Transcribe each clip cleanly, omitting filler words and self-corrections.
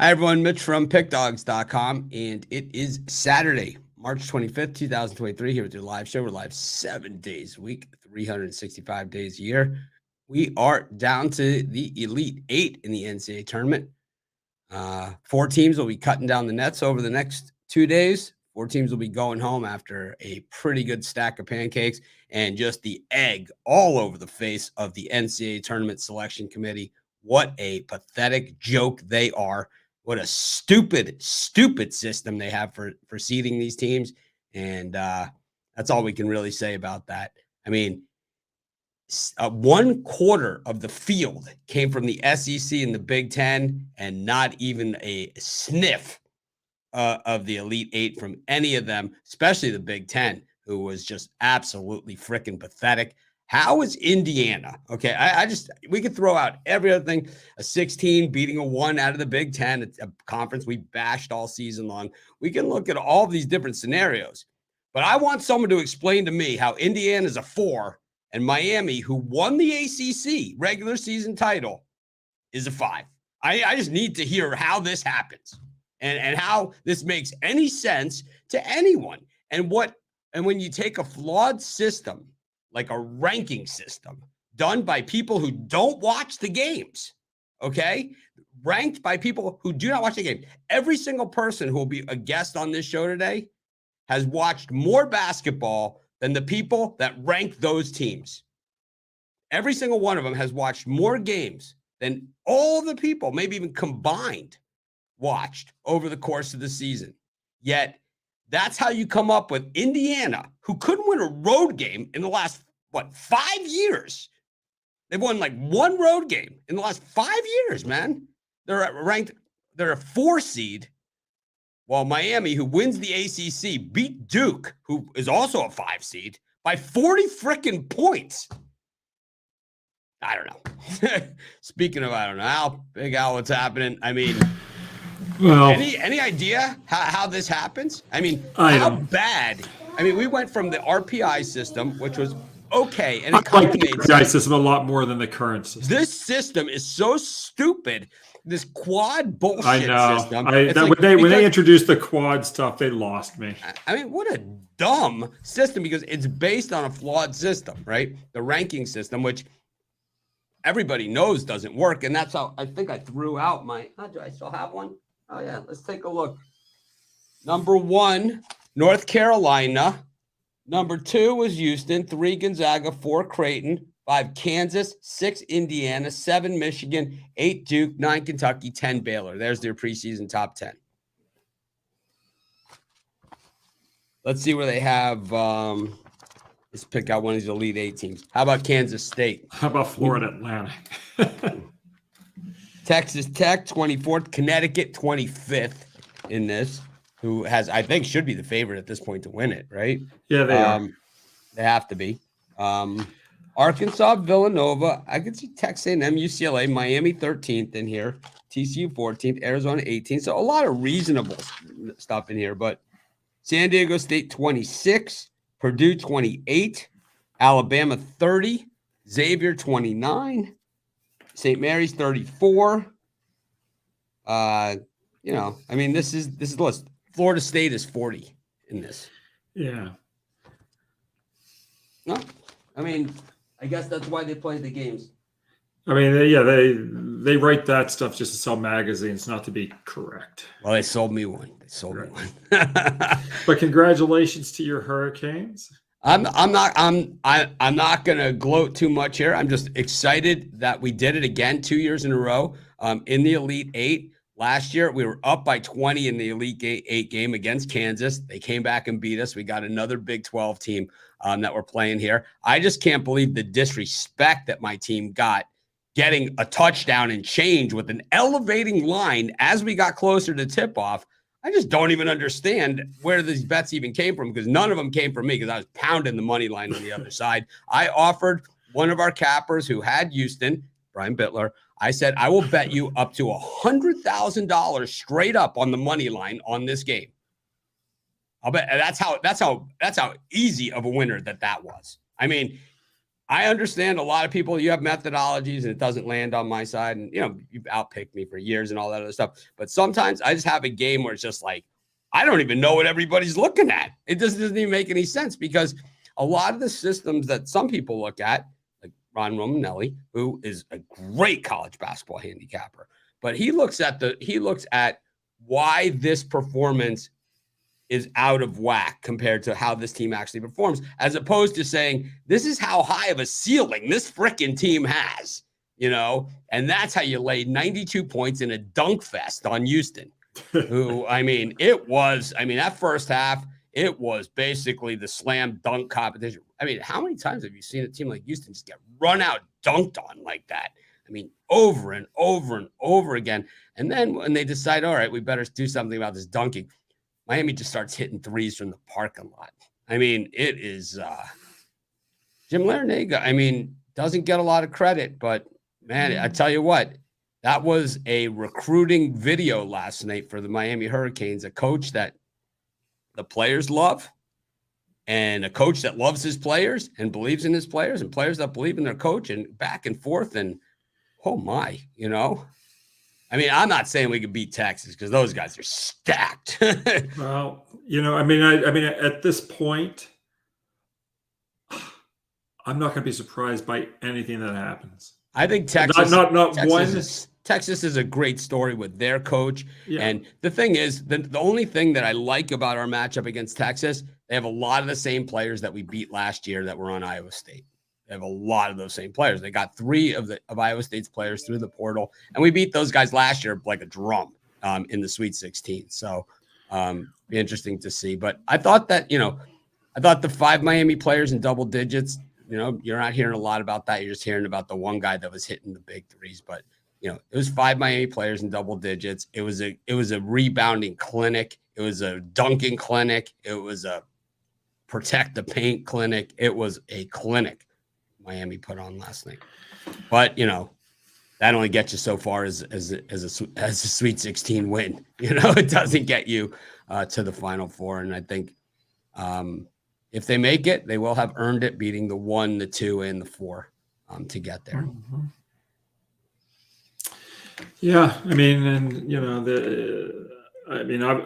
Hi, everyone. Mitch from PickDogs.com, and it is Saturday, March 25th, 2023, here with your live show. We're live 7 days a week, 365 days a year. We are down to the Elite Eight in the NCAA tournament. 4 teams will be cutting down the nets over the next 2 days. 4 teams will be going home after a pretty good stack of pancakes and just the egg all over the face of the NCAA tournament selection committee. What a pathetic joke they are. What a stupid system they have for seeding these teams. And that's all we can really say about that. I mean, 1/4 of the field came from the SEC and the Big Ten, and not even a sniff of the Elite Eight from any of them, especially the Big Ten, who was just absolutely freaking pathetic. How is Indiana? Okay, we could throw out every other thing. A 16 beating a 1 out of the Big Ten, it's a conference we bashed all season long. We can look at all these different scenarios, but I want someone to explain to me how Indiana is a 4 and Miami, who won the ACC regular season title, is a 5. I just need to hear how this happens and how this makes any sense to anyone. And when you take a flawed system, like a ranking system done by people who don't watch the games, okay? Ranked by people who do not watch the game. Every single person who will be a guest on this show today has watched more basketball than the people that rank those teams. Every single one of them has watched more games than all the people, maybe even combined, watched over the course of the season. Yet, that's how you come up with Indiana, who couldn't win a road game in the last, 5 years. They've won like 1 road game in the last 5 years, man. They're a 4 seed, while Miami, who wins the ACC, beat Duke, who is also a 5 seed, by 40 freaking points. I don't know. Speaking of, I don't know, Al, Big Al, what's happening? I mean, well, any idea how this happens? I mean, how bad? I mean, we went from the RPI system, which was okay, and it kind of made sense. The RPI system a lot more than the current system. This system is so stupid. This quad bullshit system. When they introduced the quad stuff, they lost me. I mean, what a dumb system, because it's based on a flawed system, right? The ranking system, which everybody knows doesn't work, and that's how I think I threw out my. Do I still have one? Oh yeah, let's take a look. Number 1, North Carolina. Number 2 was Houston. 3, Gonzaga. 4, Creighton. 5, Kansas. 6, Indiana. 7, Michigan. 8, Duke. 9, Kentucky. 10, Baylor. There's their preseason top 10. Let's see where they have. Let's pick out one of these Elite 8 teams. How about Kansas State? How about Florida Atlantic? Texas Tech, 24th. Connecticut, 25th in this, who has, I think, should be the favorite at this point to win it, right? Yeah, they are. They have to be. Arkansas, Villanova. I could see Texas A&M, UCLA, Miami 13th in here. TCU 14th, Arizona 18th. So a lot of reasonable stuff in here. But San Diego State 26, Purdue 28, Alabama 30, Xavier 29, St. Mary's 34. I mean, this is the list. Florida State is 40 in this. Yeah. No, I mean, I guess that's why they play the games. I mean, they write that stuff just to sell magazines, not to be correct. Well, they sold me one. But congratulations to your Hurricanes. I'm not going to gloat too much here. I'm just excited that we did it again 2 years in a row in the Elite Eight. Last year, we were up by 20 in the Elite Eight game against Kansas. They came back and beat us. We got another Big 12 team that we're playing here. I just can't believe the disrespect that my team got, getting a touchdown and change with an elevating line as we got closer to tip-off. I just don't even understand where these bets even came from, because none of them came from me, because I was pounding the money line on the other side. I offered one of our cappers who had Houston, Brian Bittler. I said, I will bet you up to $100,000 straight up on the money line on this game. I'll bet that's how easy of a winner that was. I mean, I understand a lot of people, you have methodologies and it doesn't land on my side. And, you've outpicked me for years and all that other stuff. But sometimes I just have a game where it's just like, I don't even know what everybody's looking at. It just doesn't even make any sense because a lot of the systems that some people look at, like Ron Romanelli, who is a great college basketball handicapper, but he looks at why this performance is out of whack compared to how this team actually performs, as opposed to saying, this is how high of a ceiling this frickin' team has, and that's how you lay 92 points in a dunk fest on Houston, who, that first half, it was basically the slam dunk competition. How many times have you seen a team like Houston just get run out, dunked on like that? Over and over and over again. And then when they decide, all right, we better do something about this dunking, Miami just starts hitting threes from the parking lot. It is Jim Larinaga, doesn't get a lot of credit, but man, I tell you what, that was a recruiting video last night for the Miami Hurricanes, a coach that the players love and a coach that loves his players and believes in his players and players that believe in their coach and back and forth. And oh my, I'm not saying we could beat Texas because those guys are stacked. Well, at this point, I'm not going to be surprised by anything that happens. I think Texas is a great story with their coach. Yeah. And the thing is, the only thing that I like about our matchup against Texas, they have a lot of the same players that we beat last year that were on Iowa State. They have a lot of those same players. They got 3 of Iowa State's players through the portal, and we beat those guys last year like a drum in the Sweet 16. So be interesting to see. But I thought that, I thought the 5 Miami players in double digits, you're not hearing a lot about that. You're just hearing about the one guy that was hitting the big threes. But, it was 5 Miami players in double digits. It was a rebounding clinic. It was a dunking clinic. It was a protect the paint clinic. It was a clinic Miami put on last night. But, that only gets you so far as a Sweet 16 win. It doesn't get you to the Final Four. And I think if they make it, they will have earned it, beating the 1, the 2, and the 4 to get there. Mm-hmm. Yeah,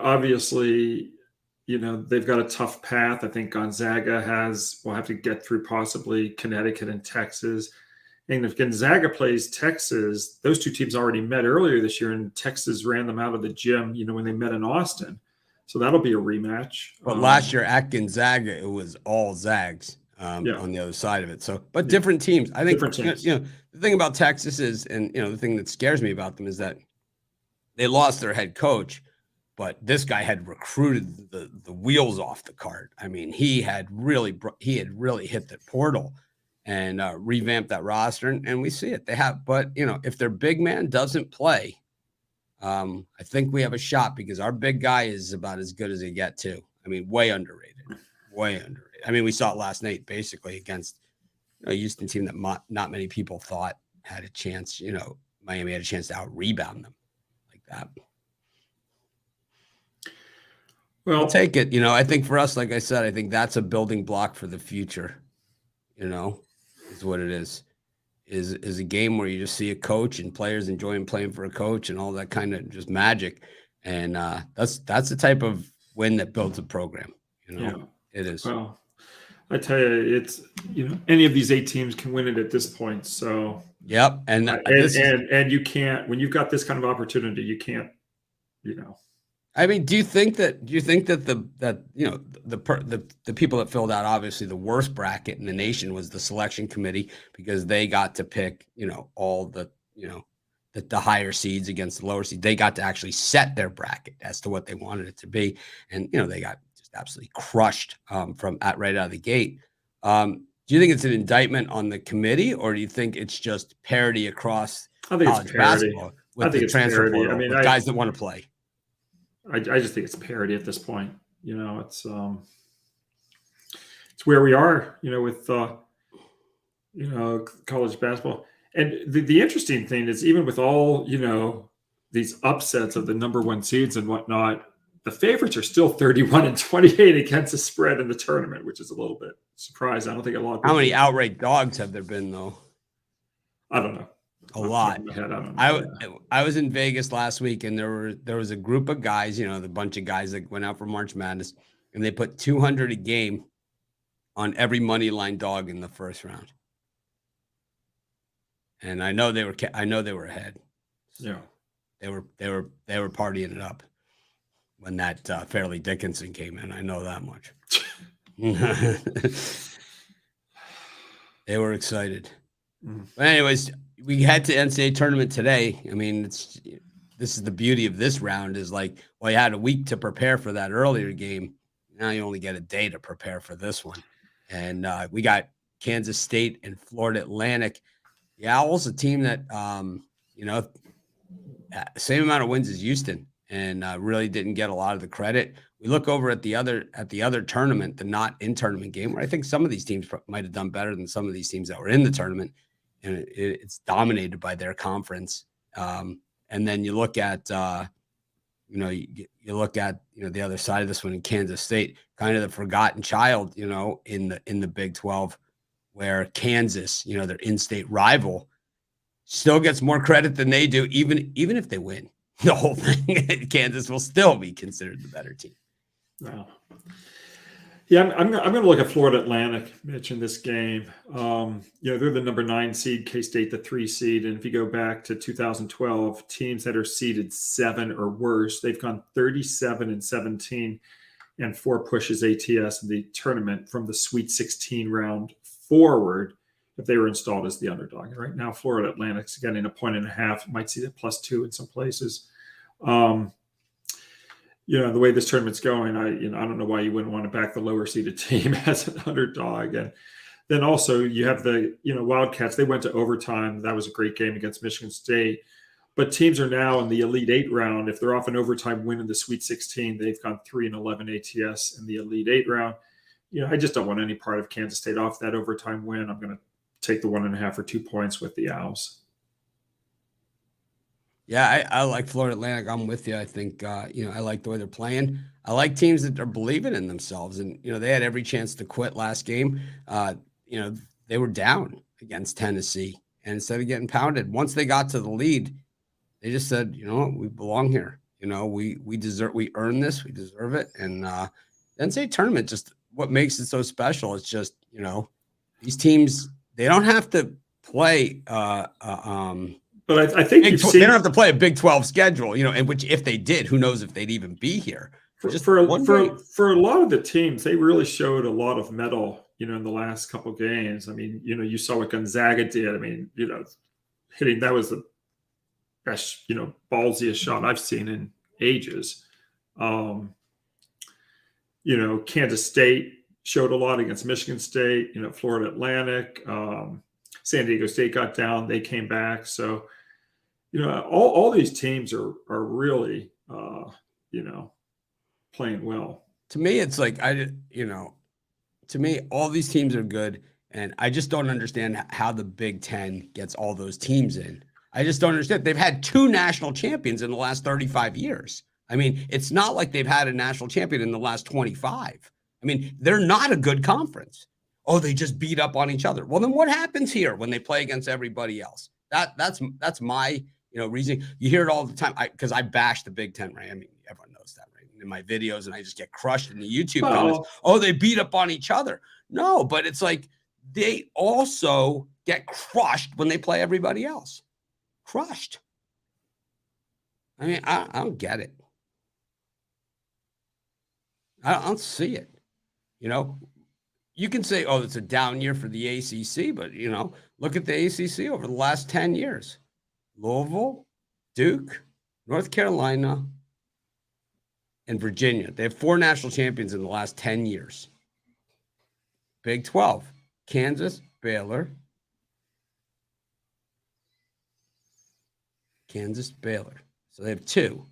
obviously, they've got a tough path. I think Gonzaga will have to get through possibly Connecticut and Texas. And if Gonzaga plays Texas, those 2 teams already met earlier this year, and Texas ran them out of the gym, when they met in Austin. So that'll be a rematch. But last year at Gonzaga, it was all Zags on the other side of it. So, but different teams. I think different teams. The thing about Texas is, and the thing that scares me about them is that they lost their head coach, but this guy had recruited the wheels off the cart. He had really hit the portal and revamped that roster, and we see it. They have, but if their big man doesn't play, I think we have a shot because our big guy is about as good as they get too. Way underrated. We saw it last night, basically against a Houston team that not many people thought had a chance. Miami had a chance to out rebound them like that. Well, I'll take it. I think for us, like I said, I think that's a building block for the future. Is what it is. Is a game where you just see a coach and players enjoying playing for a coach and all that kind of just magic. And that's the type of win that builds a program. It is. Well, I tell you, it's any of these 8 teams can win it at this point. So yep, and you can't, when you've got this kind of opportunity, you can't. Do you think that the people that filled out obviously the worst bracket in the nation was the selection committee because they got to pick all the the higher seeds against the lower seeds. They got to actually set their bracket as to what they wanted it to be, and they got just absolutely crushed right out of the gate. Do you think it's an indictment on the committee, or do you think it's just parity across college basketball with the transfer portal, with guys that want to play? I just think it's parity at this point. It's where we are, with college basketball. And the interesting thing is, even with all these upsets of the number 1 seeds and whatnot, the favorites are still 31-28 against the spread in the tournament, which is a little bit surprising. I don't think a lot of people. How many outright dogs have there been, though? I don't know. A lot. I don't know. I was in Vegas last week, and there was a group of guys, the bunch of guys that went out for March Madness, and they put 200 a game on every money line dog in the first round. And I know they were ahead. Yeah. They were partying it up when that Fairleigh Dickinson came in. I know that much. They were excited. But anyways, we head to NCAA tournament today. I mean, this is the beauty of this round is like, well, you had a week to prepare for that earlier game. Now you only get a day to prepare for this one. And we got Kansas State and Florida Atlantic. The Owls, a team that, same amount of wins as Houston, and really didn't get a lot of the credit. We look over at the other tournament, the not in tournament game, where I think some of these teams might have done better than some of these teams that were in the tournament, and it's dominated by their conference. And then you look at, you look at the other side of this one in Kansas State, kind of the forgotten child, in the Big 12, where Kansas, their in-state rival, still gets more credit than they do, even if they win the whole thing. Kansas will still be considered the better team. Wow. Yeah, I'm going to look at Florida Atlantic, Mitch, in this game. They're the number 9 seed, K-State the 3 seed. And if you go back to 2012, teams that are seeded 7 or worse, they've gone 37-17 and 4 pushes ATS in the tournament from the Sweet 16 round forward if they were installed as the underdog. And right now, Florida Atlantic's getting 1.5. Might see that +2 in some places. The way this tournament's going, I don't know why you wouldn't want to back the lower seeded team as an underdog. And then also you have the, Wildcats. They went to overtime. That was a great game against Michigan State. But teams are now in the Elite 8 round. If they're off an overtime win in the Sweet 16, they've gone 3-11 ATS in the Elite 8 round. I just don't want any part of Kansas State off that overtime win. I'm going to take the 1.5 or 2 points with the Owls. Yeah, I like Florida Atlantic. I'm with you. I think, I like the way they're playing. I like teams that are believing in themselves. And, they had every chance to quit last game. They were down against Tennessee. And instead of getting pounded, once they got to the lead, they just said, we belong here. We earn this. We deserve it. And NCAA tournament, just what makes it so special is just, these teams, they don't have to play But I think they don't have to play a Big 12 schedule, and which if they did, who knows if they'd even be here. For a lot of the teams, they really showed a lot of mettle, in the last couple of games. I mean, you saw what Gonzaga did. I mean, hitting, that was the best, ballsiest shot I've seen in ages. Kansas State showed a lot against Michigan State, Florida Atlantic, San Diego State got down, they came back. So, all these teams are really, playing well. To me, it's like, to me, all these teams are good. And I just don't understand how the Big Ten gets all those teams in. I just don't understand. They've had 2 national champions in the last 35 years. I mean, it's not like they've had a national champion in the last 25. I mean, they're not a good conference. Oh, they just beat up on each other. Well, then what happens here when they play against everybody else? That's my reason. You hear it all the time because I bash the Big Ten, right? I mean, everyone knows that, right? In my videos, and I just get crushed in the YouTube comments. Oh, they beat up on each other. No, but it's like they also get crushed when they play everybody else. Crushed. I mean, I don't get it. I don't see it. You can say, oh, it's a down year for the ACC, but, look at the ACC over the last 10 years. Louisville, Duke, North Carolina, and Virginia. They have 4 national champions in the last 10 years. Big 12, Kansas, Baylor. Kansas, Baylor. So they have 2.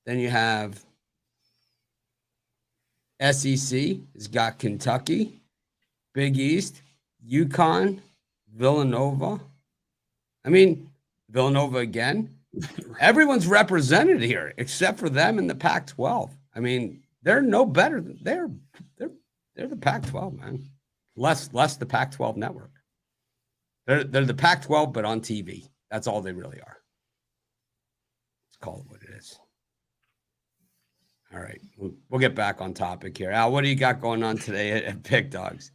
Then you have SEC has got Kentucky, Big East, UConn, Villanova. I mean, Villanova again. Everyone's represented here except for them in the Pac-12. I mean, they're no better than they're the Pac-12, man. Less the Pac-12 network. They're the Pac-12, but on TV. That's all they really are. Let's call it what it is. All right, we'll get back on topic here. Al, what do you got going on today at Pick Dogs?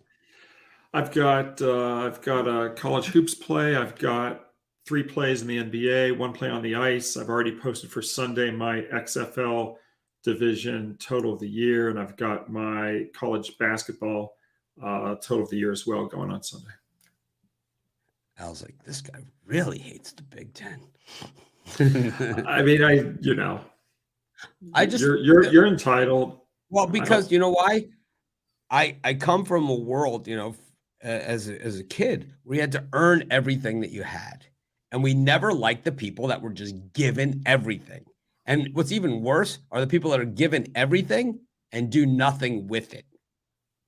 I've got a college hoops play. I've got 3 plays in the NBA, 1 play on the ice. I've already posted for Sunday my XFL division total of the year, and I've got my college basketball total of the year as well going on Sunday. I was like, this guy really hates the Big Ten. I mean, you're entitled. Well, because you know why? I come from a world, as a kid, where you had to earn everything that you had. And we never liked the people that were just given everything. And what's even worse are the people that are given everything and do nothing with it.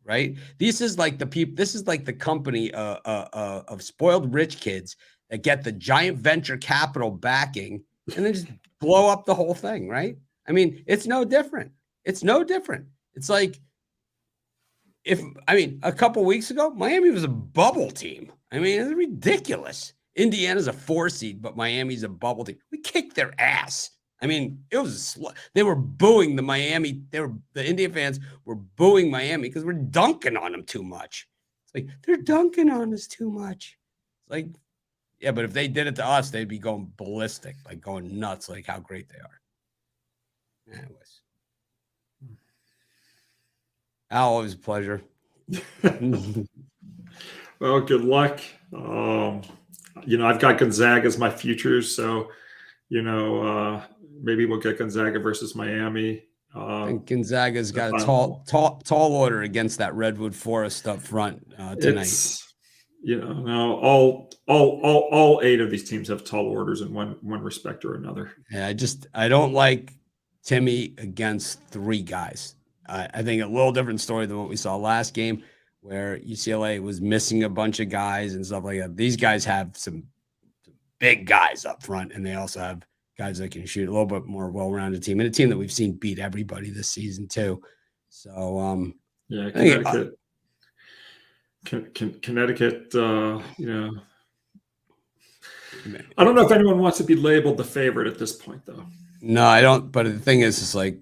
Right? This is like the company of spoiled rich kids that get the giant venture capital backing and then just blow up the whole thing, right? I mean, it's no different. It's no different. It's like a couple weeks ago, Miami was a bubble team. I mean, it's ridiculous. Indiana's a 4 seed, but Miami's a bubble team. We kicked their ass. I mean, they were booing the Miami. The Indian fans were booing Miami because we're dunking on them too much. It's like, they're dunking on us too much. It's like, yeah, but if they did it to us, they'd be going ballistic, like going nuts, like how great they are. Anyways. Al, always a pleasure. Well, good luck. I've got Gonzaga as my futures, so maybe we'll get Gonzaga versus Miami. I think Gonzaga's got a tall order against that Redwood Forest up front tonight. All 8 of these teams have tall orders in one respect or another. Yeah, I don't like Timmy against 3 guys. I think a little different story than what we saw last game, where UCLA was missing a bunch of guys and stuff like that. These guys have some big guys up front, and they also have guys that can shoot, a little bit more well-rounded team, and a team that we've seen beat everybody this season too. So, yeah, Connecticut. I don't know if anyone wants to be labeled the favorite at this point, though. No, I don't. But the thing is, it's like,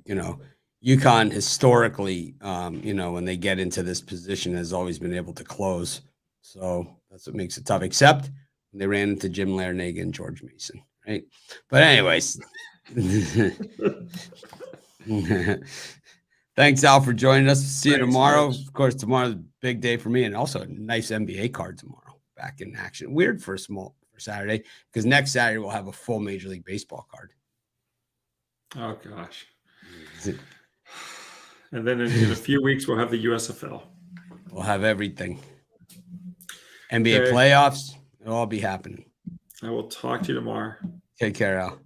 UConn historically, when they get into this position, has always been able to close. So that's what makes it tough, except when they ran into Jim Larinaga and George Mason, right? But anyways, thanks, Al, for joining us. See you tomorrow. Of course, tomorrow's a big day for me, and also a nice NBA card tomorrow, back in action. Weird for Saturday, because next Saturday we'll have a full Major League Baseball card. Oh, gosh. And then in a few weeks, we'll have the USFL. We'll have everything. NBA playoffs, it'll all be happening. I will talk to you tomorrow. Take care, Al.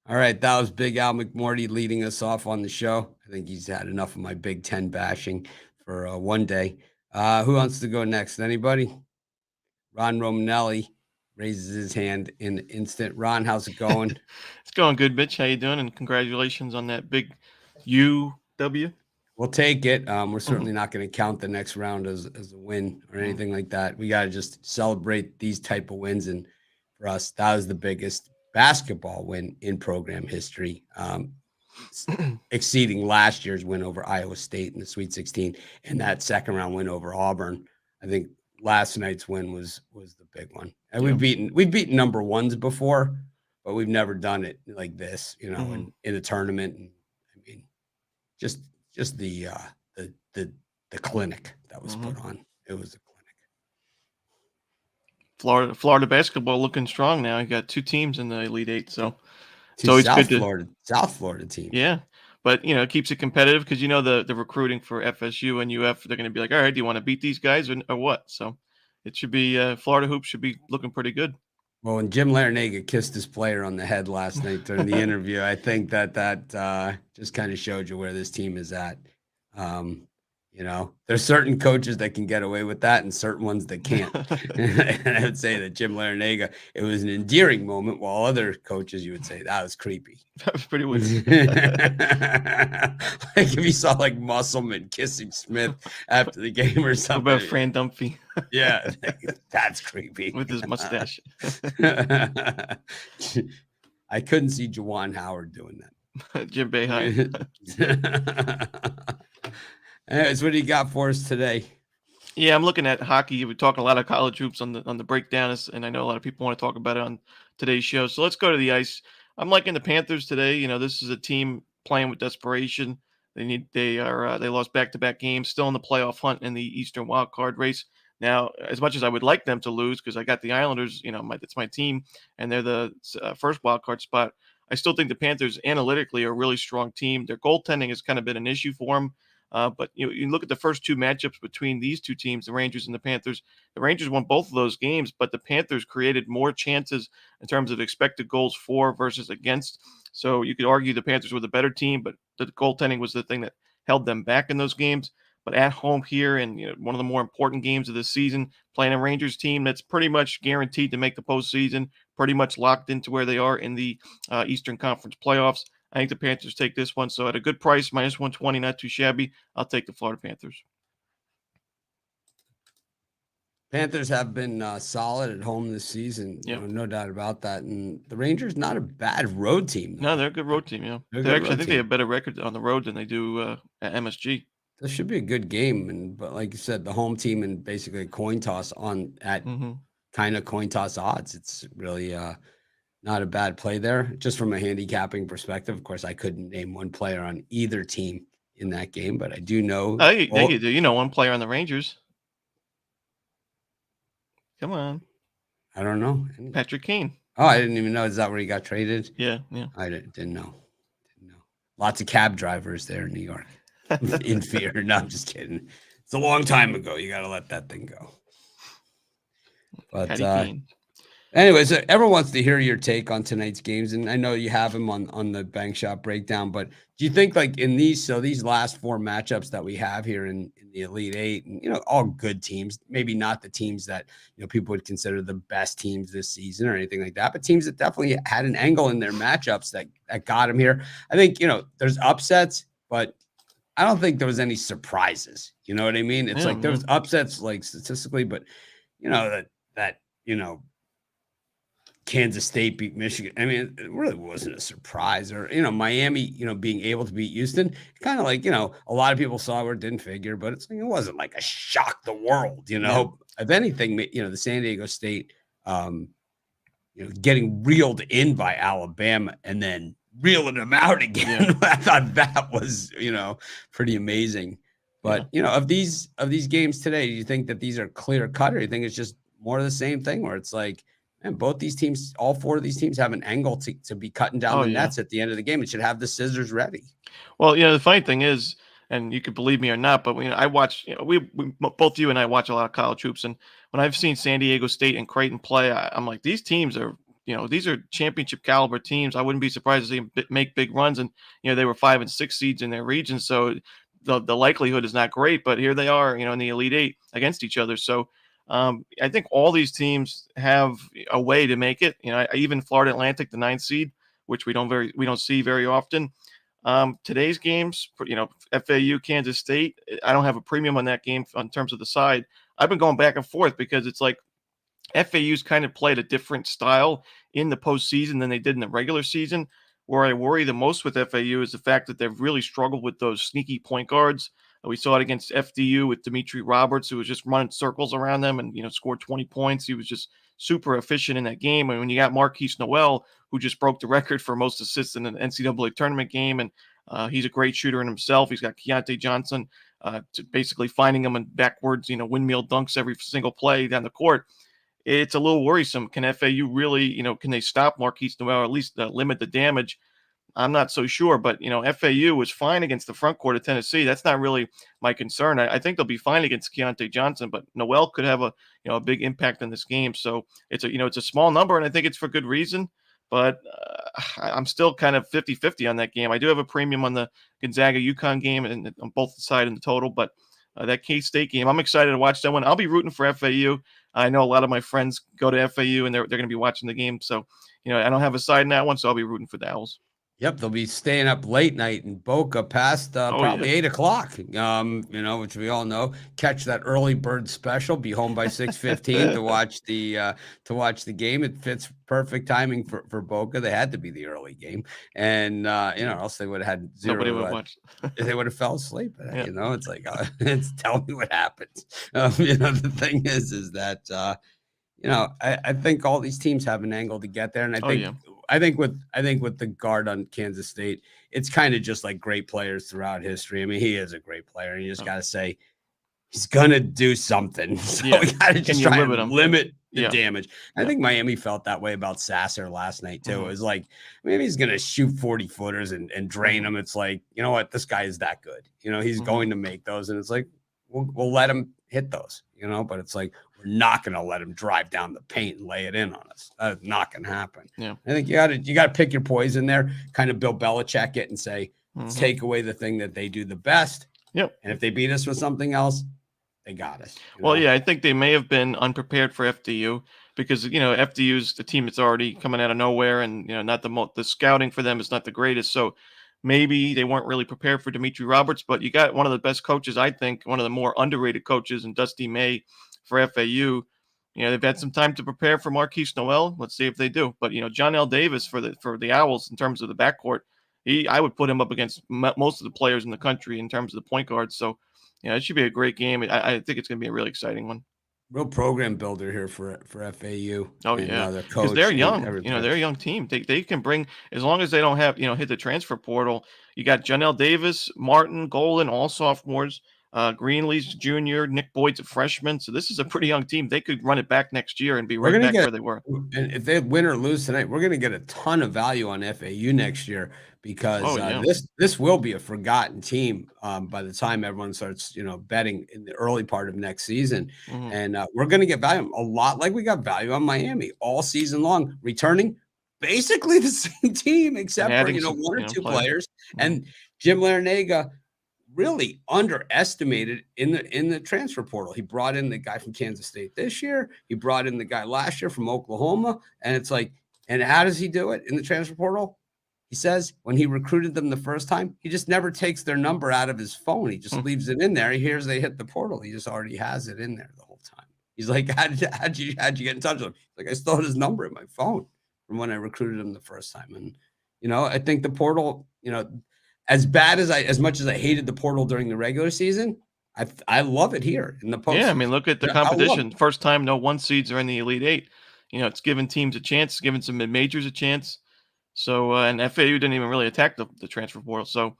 All right, that was Big Al McMorty leading us off on the show. I think he's had enough of my Big Ten bashing for one day. Who wants to go next? Anybody? Ron Romanelli raises his hand in an instant. Ron, how's it going? It's going good, Mitch. How you doing? And congratulations on that big UW. We'll take it. We're certainly not going to count the next round as a win or anything like that. We got to just celebrate these type of wins. And for us, that was the biggest basketball win in program history, exceeding last year's win over Iowa State in the Sweet 16 and that second round win over Auburn. I think last night's win was the big one. And we've beaten number ones before, but we've never done it like this, in a tournament. And I mean, just the clinic that was put on. It was a clinic. Florida basketball looking strong now. You got 2 teams in the Elite Eight, so it's always good to South Florida team. Yeah, but it keeps it competitive because the recruiting for FSU and UF, they're going to be like, all right, do you want to beat these guys or what? So it should be Florida hoops should be looking pretty good. Well, when Jim Larinaga kissed his player on the head last night during the interview, I think that just kind of showed you where this team is at. There's certain coaches that can get away with that and certain ones that can't. And I would say that Jim Larinaga, it was an endearing moment, while other coaches, you would say that was creepy. That was pretty weird. Like if you saw like Musselman kissing Smith after the game or What something. about Fran Dunphy Yeah, that's creepy. with his mustache? I couldn't see Juwan Howard doing that. Jim Boeheim. Anyways, what do you got for us today? Yeah, I'm looking at hockey. We're talking a lot of college hoops on the breakdown, and I know a lot of people want to talk about it on today's show. So let's go to the ice. I'm liking the Panthers today. This is a team playing with desperation. They lost back-to-back games, still in the playoff hunt in the Eastern wild card race. Now, as much as I would like them to lose, because I got the Islanders, it's my team, and they're the first wild card spot. I still think the Panthers analytically are a really strong team. Their goaltending has kind of been an issue for them. But you look at the first two matchups between these two teams, the Rangers and the Panthers. The Rangers won both of those games, but the Panthers created more chances in terms of expected goals for versus against. So you could argue the Panthers were the better team, but the goaltending was the thing that held them back in those games. But at home here, and one of the more important games of this season, playing a Rangers team that's pretty much guaranteed to make the postseason, pretty much locked into where they are in the Eastern Conference playoffs. I think the Panthers take this one. So at a good price, minus 120, not too shabby, I'll take the Florida Panthers. Panthers have been solid at home this season. Yep. No doubt about that. And the Rangers, not a bad road team. No, they're a good road team. Yeah, I think they have a better record on the road than they do at MSG. This should be a good game. But like you said, the home team and basically a coin toss at kind of coin toss odds. It's really not a bad play there, just from a handicapping perspective. Of course, I couldn't name one player on either team in that game, but I do know. You do. You know one player on the Rangers. Come on. I don't know. Patrick Kane. Oh, I didn't even know. Is that where he got traded? Yeah. I didn't know. Lots of cab drivers there in New York in fear. No, I'm just kidding. It's a long time ago. You got to let that thing go. But anyways, everyone wants to hear your take on tonight's games, and I know you have them on the Bank Shop breakdown. But do you think, like in these last four matchups that we have here in the Elite Eight, and all good teams, maybe not the teams that people would consider the best teams this season or anything like that, but teams that definitely had an angle in their matchups that got them here. I think there's upsets, but I don't think there was any surprises. You know what I mean? It's like there's upsets like statistically, but that Kansas State beat Michigan. I mean, it really wasn't a surprise. Or, Miami, being able to beat Houston, kind of like, a lot of people saw where it didn't figure, but it wasn't like a shock the world, If anything, the San Diego State, getting reeled in by Alabama and then reeling them out again. Yeah. I thought that was, pretty amazing. But, of these games today, do you think that these are clear cut, or do you think it's just more of the same thing where it's like, and both these teams, all four of these teams have an angle to be cutting down the nets at the end of the game. It should have the scissors ready. Well, the funny thing is, and you could believe me or not, but I watch, we both you and I watch a lot of college hoops, and when I've seen San Diego State and Creighton play, I'm like, these teams are, these are championship caliber teams. I wouldn't be surprised to see them make big runs, and they were 5 and 6 seeds in their region, so the likelihood is not great. But here they are, in the Elite Eight against each other. So I think all these teams have a way to make it. Even Florida Atlantic, the 9th seed, which we don't see very often. Today's games, FAU, Kansas State, I don't have a premium on that game in terms of the side. I've been going back and forth because it's like FAU's kind of played a different style in the postseason than they did in the regular season. Where I worry the most with FAU is the fact that they've really struggled with those sneaky point guards. We saw it against FDU with Dimitri Roberts, who was just running circles around them and, scored 20 points. He was just super efficient in that game. And when you got Marquise Noel, who just broke the record for most assists in an NCAA tournament game, and he's a great shooter in himself. He's got Keontae Johnson basically finding him in backwards, windmill dunks every single play down the court. It's a little worrisome. Can FAU really, can they stop Marquise Noel, or at least limit the damage? I'm not so sure, but, FAU was fine against the front court of Tennessee. That's not really my concern. I think they'll be fine against Keontae Johnson, but Noel could have a big impact in this game. So it's a small number, and I think it's for good reason, but I'm still kind of 50-50 on that game. I do have a premium on the Gonzaga UConn game and on both sides in the total, but that K-State game. I'm excited to watch that one. I'll be rooting for FAU. I know a lot of my friends go to FAU, and they're going to be watching the game. So, I don't have a side in that one, so I'll be rooting for the Owls. Yep, they'll be staying up late night in Boca past probably 8 o'clock. Which we all know. Catch that early bird special. Be home by 6:15 to watch the game. It fits perfect timing for Boca. They had to be the early game, and else they would have had zero. Nobody would watch. They would have fell asleep. Yeah. It's like it's tell me what happens. The thing is that I think all these teams have an angle to get there, and I think with the guard on Kansas State, it's kind of just like great players throughout history. I mean, he is a great player, and you just got to say he's gonna do something. So we got to just try and limit the damage. I think Miami felt that way about Sasser last night too. It was like maybe he's gonna shoot 40-footers and drain them. It's like, you know what, this guy is that good. He's going to make those, and it's like we'll let him hit those. But it's like we're not going to let him drive down the paint and lay it in on us. That's not going to happen. Yeah, I think you got to pick your poison there. Kind of Bill Belichick it and say, let's take away the thing that they do the best. Yep. And if they beat us with something else, they got us. Well, yeah, I think they may have been unprepared for FDU because FDU's the team that's already coming out of nowhere, and not the scouting for them is not the greatest. So maybe they weren't really prepared for Dimitri Roberts, but you got one of the best coaches, I think, one of the more underrated coaches in Dusty May for FAU. They've had some time to prepare for Marquise Noel. Let's see if they do. But John L. Davis for the Owls in terms of the backcourt, I would put him up against most of the players in the country in terms of the point guards. So it should be a great game. I think it's going to be a really exciting one. Real program builder here for FAU. Oh, yeah. Because they're young. They're a young team. They can bring, as long as they don't have, hit the transfer portal. You got Janelle Davis, Martin, Golden, all sophomores. Greenlee's junior, Nick Boyd's a freshman. So this is a pretty young team. They could run it back next year and be right back where they were. And if they win or lose tonight, we're going to get a ton of value on FAU next year because this will be a forgotten team by the time everyone starts, betting in the early part of next season. Mm-hmm. And we're going to get value a lot like we got value on Miami all season long, returning basically the same team except for, one or two players. Mm-hmm. And Jim Larinaga really underestimated in the transfer portal. He brought in the guy from Kansas State this year. He brought in the guy last year from Oklahoma. And it's like, and how does he do it in the transfer portal? He says when he recruited them the first time, he just never takes their number out of his phone. He just leaves it in there. He hears they hit the portal. He just already has it in there the whole time. He's like, how'd you get in touch with him? He's like, I still had his number in my phone from when I recruited him the first time. And, I think the portal, as much as I hated the portal during the regular season, I love it here in the postseason. Yeah, I mean, look at the competition. First time no 1 seeds are in the Elite Eight. It's giving teams a chance, giving some mid-majors a chance. So and FAU didn't even really attack the transfer portal. So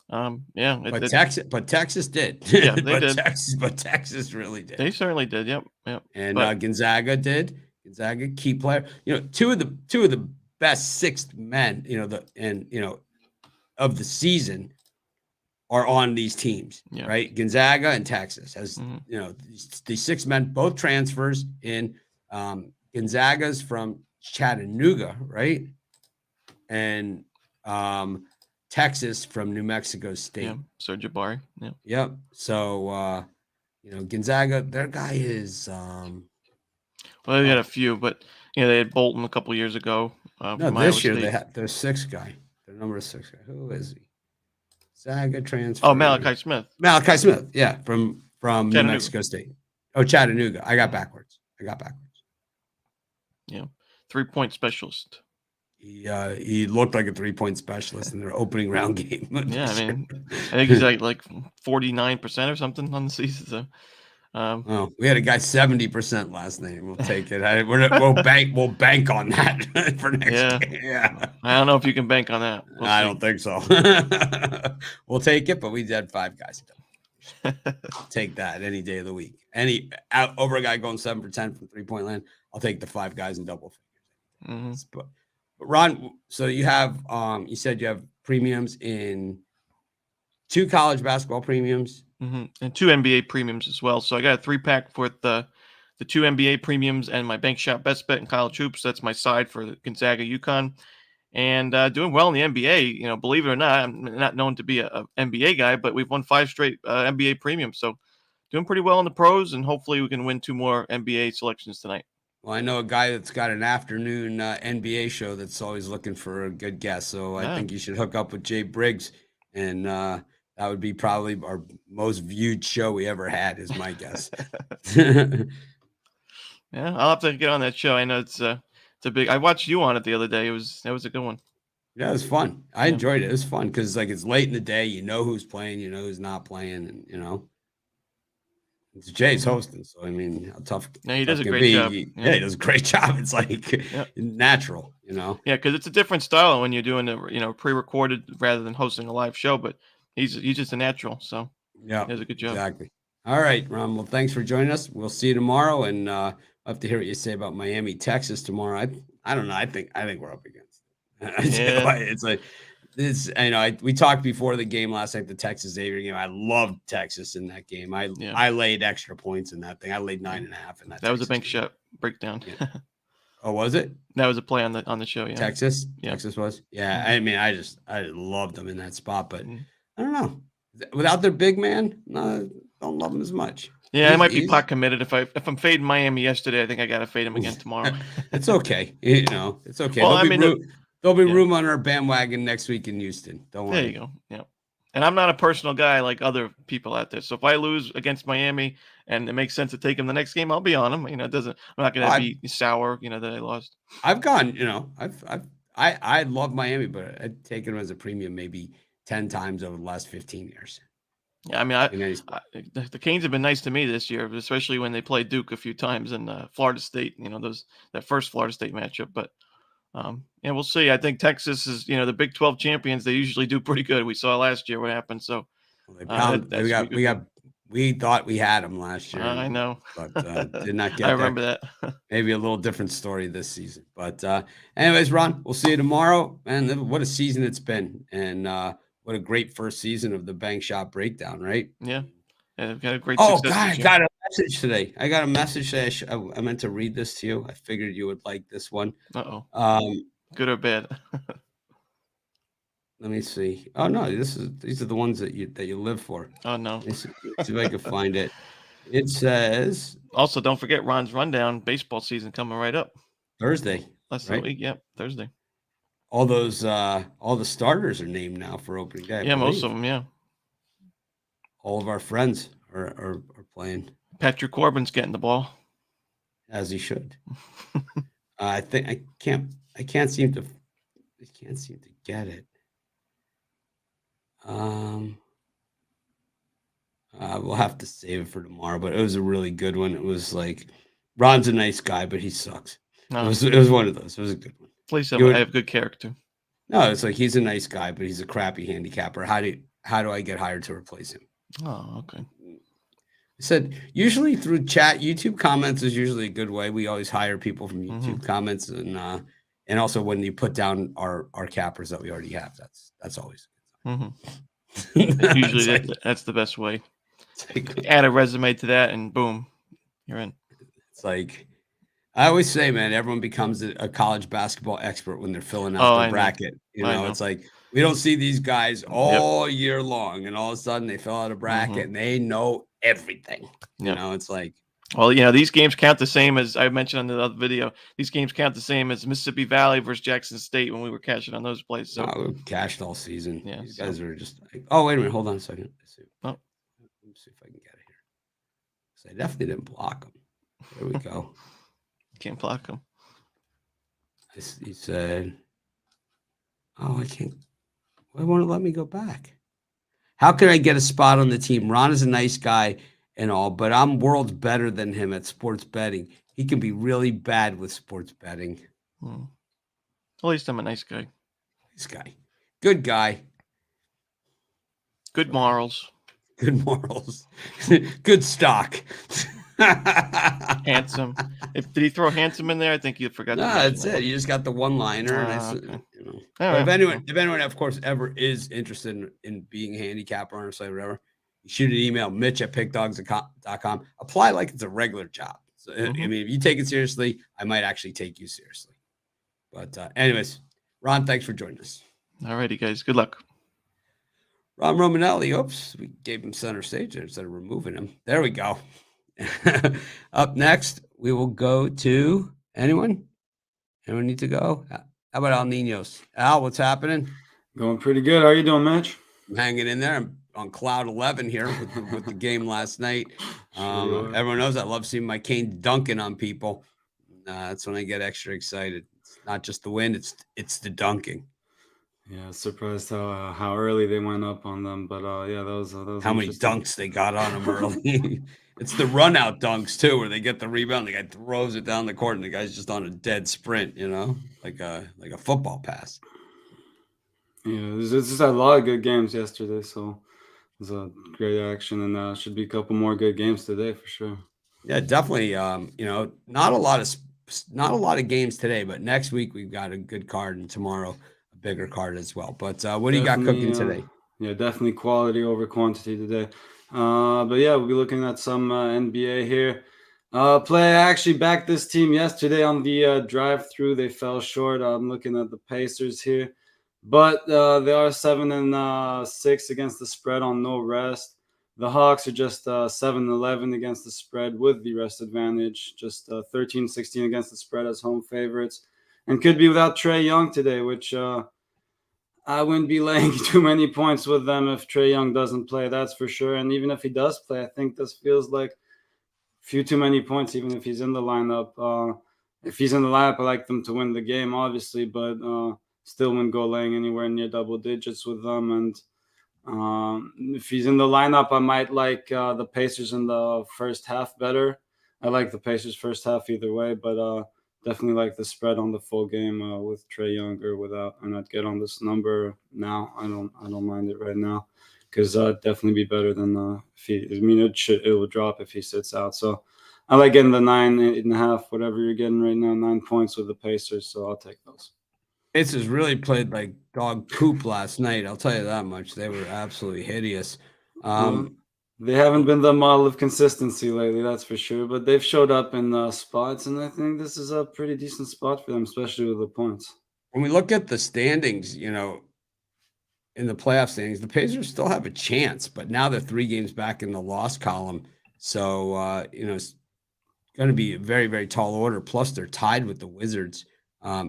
But Texas did. Yeah, they did. Texas really did. They certainly did. Yep. And Gonzaga did. Gonzaga, key player. Two of the best sixth men. Of the season are on these teams, right? Gonzaga and Texas has, these 6 men, both transfers in. Gonzaga's from Chattanooga, right? And Texas from New Mexico State. Yeah, Serge Jabari. Yeah. Yep. So, Gonzaga, their guy is. Well, they had a few, but they had Bolton a couple years ago. No, this year they had their 6th guy. Their number 6 guy. Who is he? Gonzaga transfer. Oh, Malachi Smith. Malachi Smith. Yeah, from New Mexico State. Oh, Chattanooga. I got backwards. Yeah, 3-point specialist. He looked like a 3-point specialist in their opening round game. Yeah, I mean, I think he's like 49% or something on the season. So, we had a guy 70% last night. We'll take it. We'll bank on that for next game. Yeah, I don't know if you can bank on that. I don't think so. We'll take it, but we had 5 guys. Take that any day of the week. Over a guy going 7 for 10 from 3-point land. I'll take the 5 guys in double figures. Mm-hmm. But Ron, so you have you said you have premiums in 2 college basketball premiums. Mm-hmm. And 2 NBA premiums as well. So I got a 3-pack with the 2 NBA premiums and my bank shop best bet in college hoops. That's my side for Gonzaga UConn. And doing well in the NBA, believe it or not, I'm not known to be a NBA guy, but we've won 5 straight NBA premiums. So doing pretty well in the pros, and hopefully we can win 2 more NBA selections tonight. Well, I know a guy that's got an afternoon NBA show that's always looking for a good guest. So I think you should hook up with Jay Briggs, and that would be probably our most viewed show we ever had, is my guess. Yeah, I'll have to get on that show. I know it's a big. I watched you on it the other day. That was a good one. Yeah, it was fun. I enjoyed it. It was fun because it's late in the day. You know who's playing. You know who's not playing, and it's Jay's hosting. So I mean, how tough? Yeah, he does a great job. He does a great job. It's natural, Yeah, because it's a different style when you're doing the pre-recorded rather than hosting a live show. But he's just a natural. So yeah, he does a good job. Exactly. All right, Ron. Well, thanks for joining us. We'll see you tomorrow, and I'll have to hear what you say about Miami, Texas tomorrow. I don't know. I think we're up against it. We talked before the game last night, the Texas Xavier game. I loved Texas in that game. I laid extra points in that thing. I laid 9.5 in that. That was a bank shot breakdown. Yeah. Oh, was it? That was a play on the show. Yeah, Texas. Yeah. Texas was. Yeah, I mean, I loved them in that spot, but I don't know. Without their big man, no, don't love him as much. Yeah, I might be pot committed. If I'm fading Miami yesterday, I think I got to fade him again tomorrow. It's okay. It's okay. Well, There'll be room on our bandwagon next week in Houston. Don't worry. There you go. Yeah. And I'm not a personal guy like other people out there. So if I lose against Miami and it makes sense to take him the next game, I'll be on him. I'm not going to be sour, that I lost. I've gone, I love Miami, but I'd taken him as a premium maybe 10 times over the last 15 years. Yeah, I mean, the Canes have been nice to me this year, especially when they played Duke a few times in Florida State. That first Florida State matchup. But we'll see. I think Texas is, the Big 12 champions. They usually do pretty good. We saw last year what happened. So we thought we had them last year. I know, but did not get. I remember that. Maybe a little different story this season. But anyways, Ron, we'll see you tomorrow. And what a season it's been, and what a great first season of the Bank Shot Breakdown, right? Yeah. I've got a great God, I got a message today. I meant to read this to you. I figured you would like this one. Good or bad? Let me see. Oh no, these are the ones that you live for. Oh no. Let's see if I can find it. It says, also, don't forget Ron's rundown. Baseball season coming right up. Thursday. Less than a week. Yep, Thursday. All the starters are named now for opening day. Yeah, most of them. Yeah. All of our friends are playing. Patrick Corbin's getting the ball, as he should. I think I can't seem to get it. We'll have to save it for tomorrow, but it was a really good one. It was like, Ron's a nice guy, but he sucks. No. It was one of those. It was a good one. At least I have good character. No, it's like, he's a nice guy, but he's a crappy handicapper. How do I get hired to replace him? Oh, okay. I said, usually through chat. YouTube comments is usually a good way. We always hire people from YouTube comments, and also when you put down our cappers that we already have, that's always usually that's the best way. Add a resume to that, and boom, you're in. It's like, I always say, man, everyone becomes a college basketball expert when they're filling out their bracket. Know, it's like, we don't see these guys all year long, and all of a sudden they fill out a bracket and they know everything. It's like, well, these games count the same as I mentioned on the other video. These games count the same as Mississippi Valley versus Jackson State when we were cashing on those plays. So we cashed all season. Yeah, these guys are just like, oh, wait a minute, hold on a second. Let me see if I can get it here. So I definitely didn't block them. There we go. Can't block them. He said, oh, I can't. Why won't it let me go back? How can I get a spot on the team? Ron is a nice guy and all, but I'm worlds better than him at sports betting. He can be really bad with sports betting. At least I'm a nice guy. Nice guy. Good guy. Good morals. Good morals. Good stock. Handsome. Did he throw handsome in there? I think you forgot. No, that's it. You just got the one-liner. Okay. If anyone, of course, ever is interested in being a handicapper on our site or whatever, you shoot an email, mitch@pickdogs.com. Apply like it's a regular job. So, I mean, if you take it seriously, I might actually take you seriously. But anyways, Ron, thanks for joining us. All righty, guys. Good luck. Ron Romanelli. Oops, we gave him center stage there instead of removing him. There we go. Up next, we will go to anyone? Anyone need to go? How about Al Ninos? Al, what's happening? Going pretty good. How are you doing, Mitch? I'm hanging in there. I'm on cloud 11 here with the game last night. Sure. Everyone knows I love seeing my Kane dunking on people. That's when I get extra excited. It's not just the win; it's the dunking. Yeah, surprised how early they went up on them, but yeah, that was How many dunks they got on them early. It's the run out dunks too, where they get the rebound, the guy throws it down the court, and the guy's just on a dead sprint, like a football pass. Yeah, there's just a lot of good games yesterday, so it was a great action, and should be a couple more good games today for sure. Yeah, definitely. Not a lot of games today, but next week we've got a good card, and tomorrow a bigger card as well. But what do you got cooking today? Yeah, definitely quality over quantity today. But yeah, we'll be looking at some NBA here. I actually backed this team yesterday on the drive-through. They fell short. I'm looking at the Pacers here, but they are 7-6 against the spread on no rest. The Hawks are just 7-11 against the spread with the rest advantage, just 13-16 against the spread as home favorites, and could be without Trae Young today, which I wouldn't be laying too many points with them if Trae Young doesn't play, that's for sure. And even if he does play, I think this feels like a few too many points, even if he's in the lineup. If he's in the lineup, I like them to win the game, obviously, but still wouldn't go laying anywhere near double digits with them. And if he's in the lineup, I might like the Pacers in the first half better. I like the Pacers first half either way, but definitely like the spread on the full game with Trae Young or without, and I'd get on this number now. I don't mind it right now because definitely be better than if he. I mean, it will drop if he sits out. So I like getting the 9, 8.5, whatever you're getting right now, 9 points with the Pacers. So I'll take those. Pacers really played like dog poop last night. I'll tell you that much. They were absolutely hideous. They haven't been the model of consistency lately, that's for sure. But they've showed up in spots, and I think this is a pretty decent spot for them, especially with the points. When we look at the standings, in the playoff standings, the Pacers still have a chance, but now they're 3 games back in the loss column. So, it's going to be a very, very tall order. Plus, they're tied with the Wizards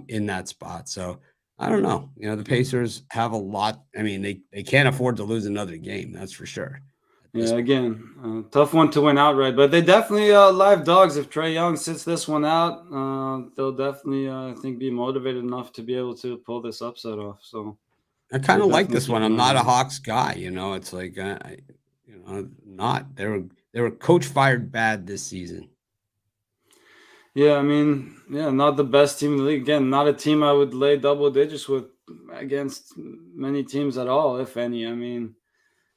in that spot. So, I don't know. The Pacers have a lot. I mean, they can't afford to lose another game. That's for sure. Yeah, again, tough one to win outright, but they definitely live dogs. If Trae Young sits this one out, they'll definitely, I think, be motivated enough to be able to pull this upset off. So I kind of like this one. I'm not a Hawks guy. It's like, not. They were coach fired bad this season. Yeah, I mean, not the best team in the league. Again, not a team I would lay double digits with against many teams at all, if any. I mean,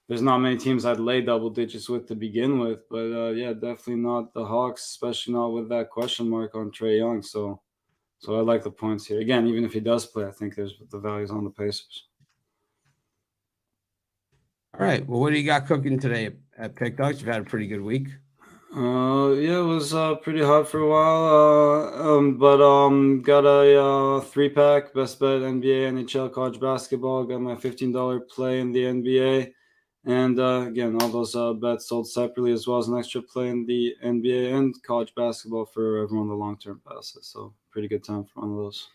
there's not many teams I'd lay double digits with to begin with, but yeah, definitely not the Hawks, especially not with that question mark on Trae Young. So I like the points here. Again, even if he does play, I think there's the values on the Pacers. All right. Well, what do you got cooking today at Pick Dogs? You've had a pretty good week. Yeah, it was pretty hot for a while. But got a 3-pack best bet NBA, NHL, college basketball. Got my $15 play in the NBA. And again, all those bets sold separately, as well as an extra play in the NBA and college basketball for everyone the long-term passes. So pretty good time for one of those.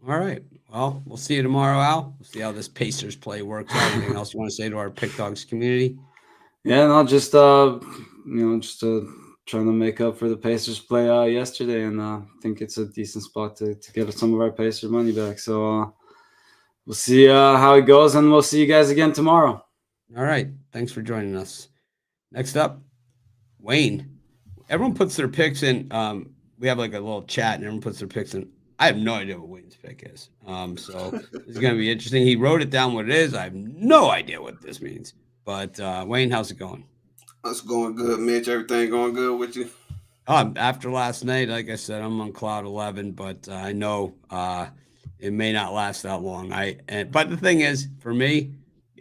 All right. Well, we'll see you tomorrow, Al. We'll see how this Pacers play works out. Anything else you want to say to our Pick Dogs community? Yeah, no, just trying to make up for the Pacers play yesterday, and I think it's a decent spot to get some of our Pacers money back. So we'll see how it goes, and we'll see you guys again tomorrow. All right. Thanks for joining us. Next up, Wayne. Everyone puts their picks in. We have like a little chat, and everyone puts their picks in. I have no idea what Wayne's pick is. So this is going to be interesting. He wrote it down what it is. I have no idea what this means. But Wayne, how's it going? It's going good, Mitch. Everything going good with you? After last night, like I said, I'm on cloud 11, but I know it may not last that long. But the thing is, for me,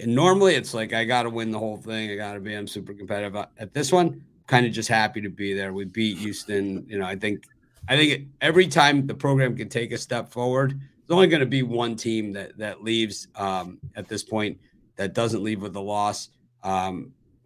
normally it's like I got to win the whole thing. I'm super competitive. At this one, kind of just happy to be there. We beat Houston. I think every time the program can take a step forward, there's only going to be one team that leaves at this point. that doesn't leave with a loss.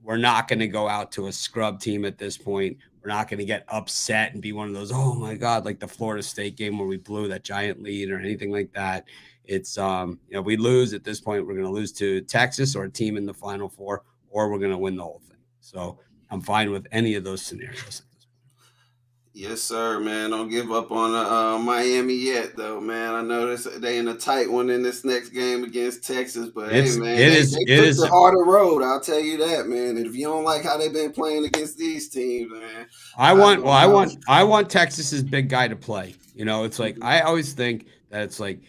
We're not going to go out to a scrub team at this point. We're not going to get upset and be one of those, oh my God, like the Florida State game where we blew that giant lead or anything like that. It's, we lose at this point. We're going to lose to Texas or a team in the Final Four, or we're going to win the whole thing. So I'm fine with any of those scenarios. Yes, sir, man. Don't give up on Miami yet, though, man. I know they in a tight one in this next game against Texas, but hey, man, they took the harder road. I'll tell you that, man. And if you don't like how they've been playing against these teams, man, I want Texas's big guy to play. It's like I always think that it's like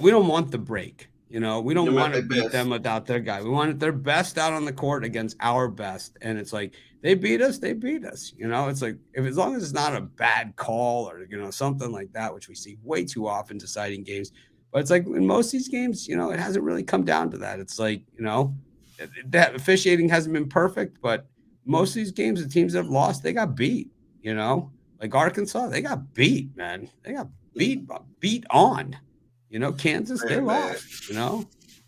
we don't want the break. We don't want to beat them without their guy. We want their best out on the court against our best, and it's like. They beat us. It's like as long as it's not a bad call or something like that, which we see way too often deciding games. But it's like in most of these games, it hasn't really come down to that. It's like that officiating hasn't been perfect, but most of these games, the teams that have lost, they got beat. Like Arkansas, they got beat, man. They got beat on. Kansas, they lost.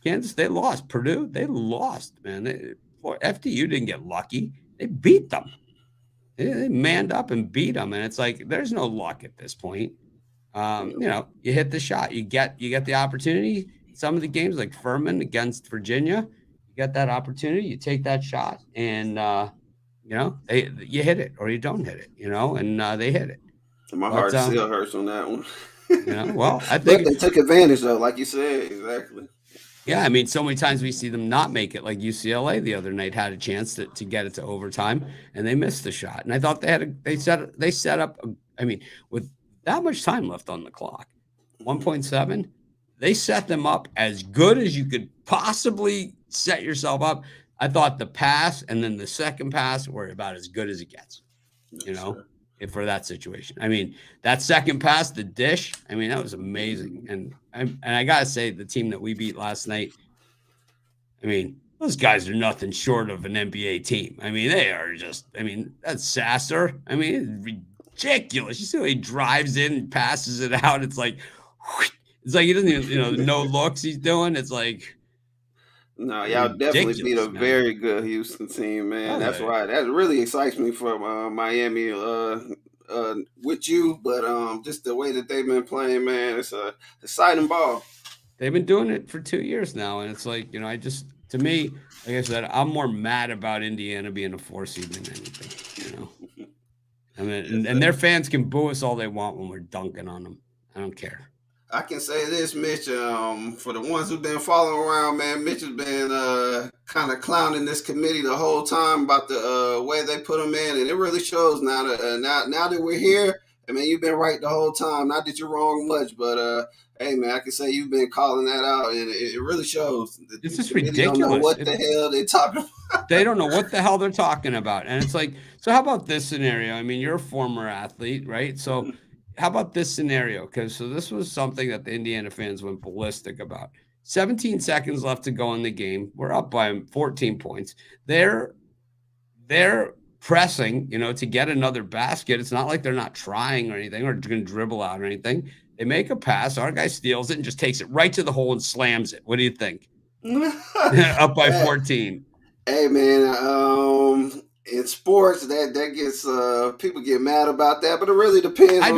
Kansas, they lost. Purdue, they lost, man. FDU didn't get lucky. They beat them. They manned up and beat them, and it's like there's no luck at this point. You hit the shot, you get the opportunity. Some of the games, like Furman against Virginia, you get that opportunity, you take that shot, and you hit it or you don't hit it. And they hit it. My heart still hurts on that one. Well, I think they took advantage though, like you said, exactly. Yeah, I mean, so many times we see them not make it. Like UCLA the other night had a chance to get it to overtime, and they missed the shot. And I thought they set up. With that much time left on the clock, 1.7, they set them up as good as you could possibly set yourself up. I thought the pass and then the second pass were about as good as it gets. For that situation. I mean, that second pass, the dish, that was amazing. And I got to say, the team that we beat last night, those guys are nothing short of an NBA team. They are just, that's Sasser. It's ridiculous. You see how he drives in and passes it out. It's like he doesn't even, no looks he's doing. It's like, no, y'all definitely beat a very good Houston team, man. That's right. That really excites me for Miami with you, but just the way that they've been playing, man, it's a exciting ball. They've been doing it for 2 years now, and it's like, to me, like I said, I'm more mad about Indiana being a 4 seed than anything, and their fans can boo us all they want when we're dunking on them. I don't care. I can say this, Mitch, for the ones who've been following around, man, Mitch has been kind of clowning this committee the whole time about the way they put them in, and it really shows now that we're here. You've been right the whole time. Not that you're wrong much, but hey, man, I can say you've been calling that out, and it really shows. This is ridiculous. Don't know what the hell they're talking about. They don't know what the hell they're talking about, and it's like, so how about this scenario? You're a former athlete, right? So. How about this scenario? So this was something that the Indiana fans went ballistic about. 17 seconds left to go in the game. We're up by 14 points. They're pressing, to get another basket. It's not like they're not trying or anything or going to dribble out or anything. They make a pass. Our guy steals it and just takes it right to the hole and slams it. What do you think? Up by 14. Hey, man, in sports, that gets people get mad about that, but it really depends. I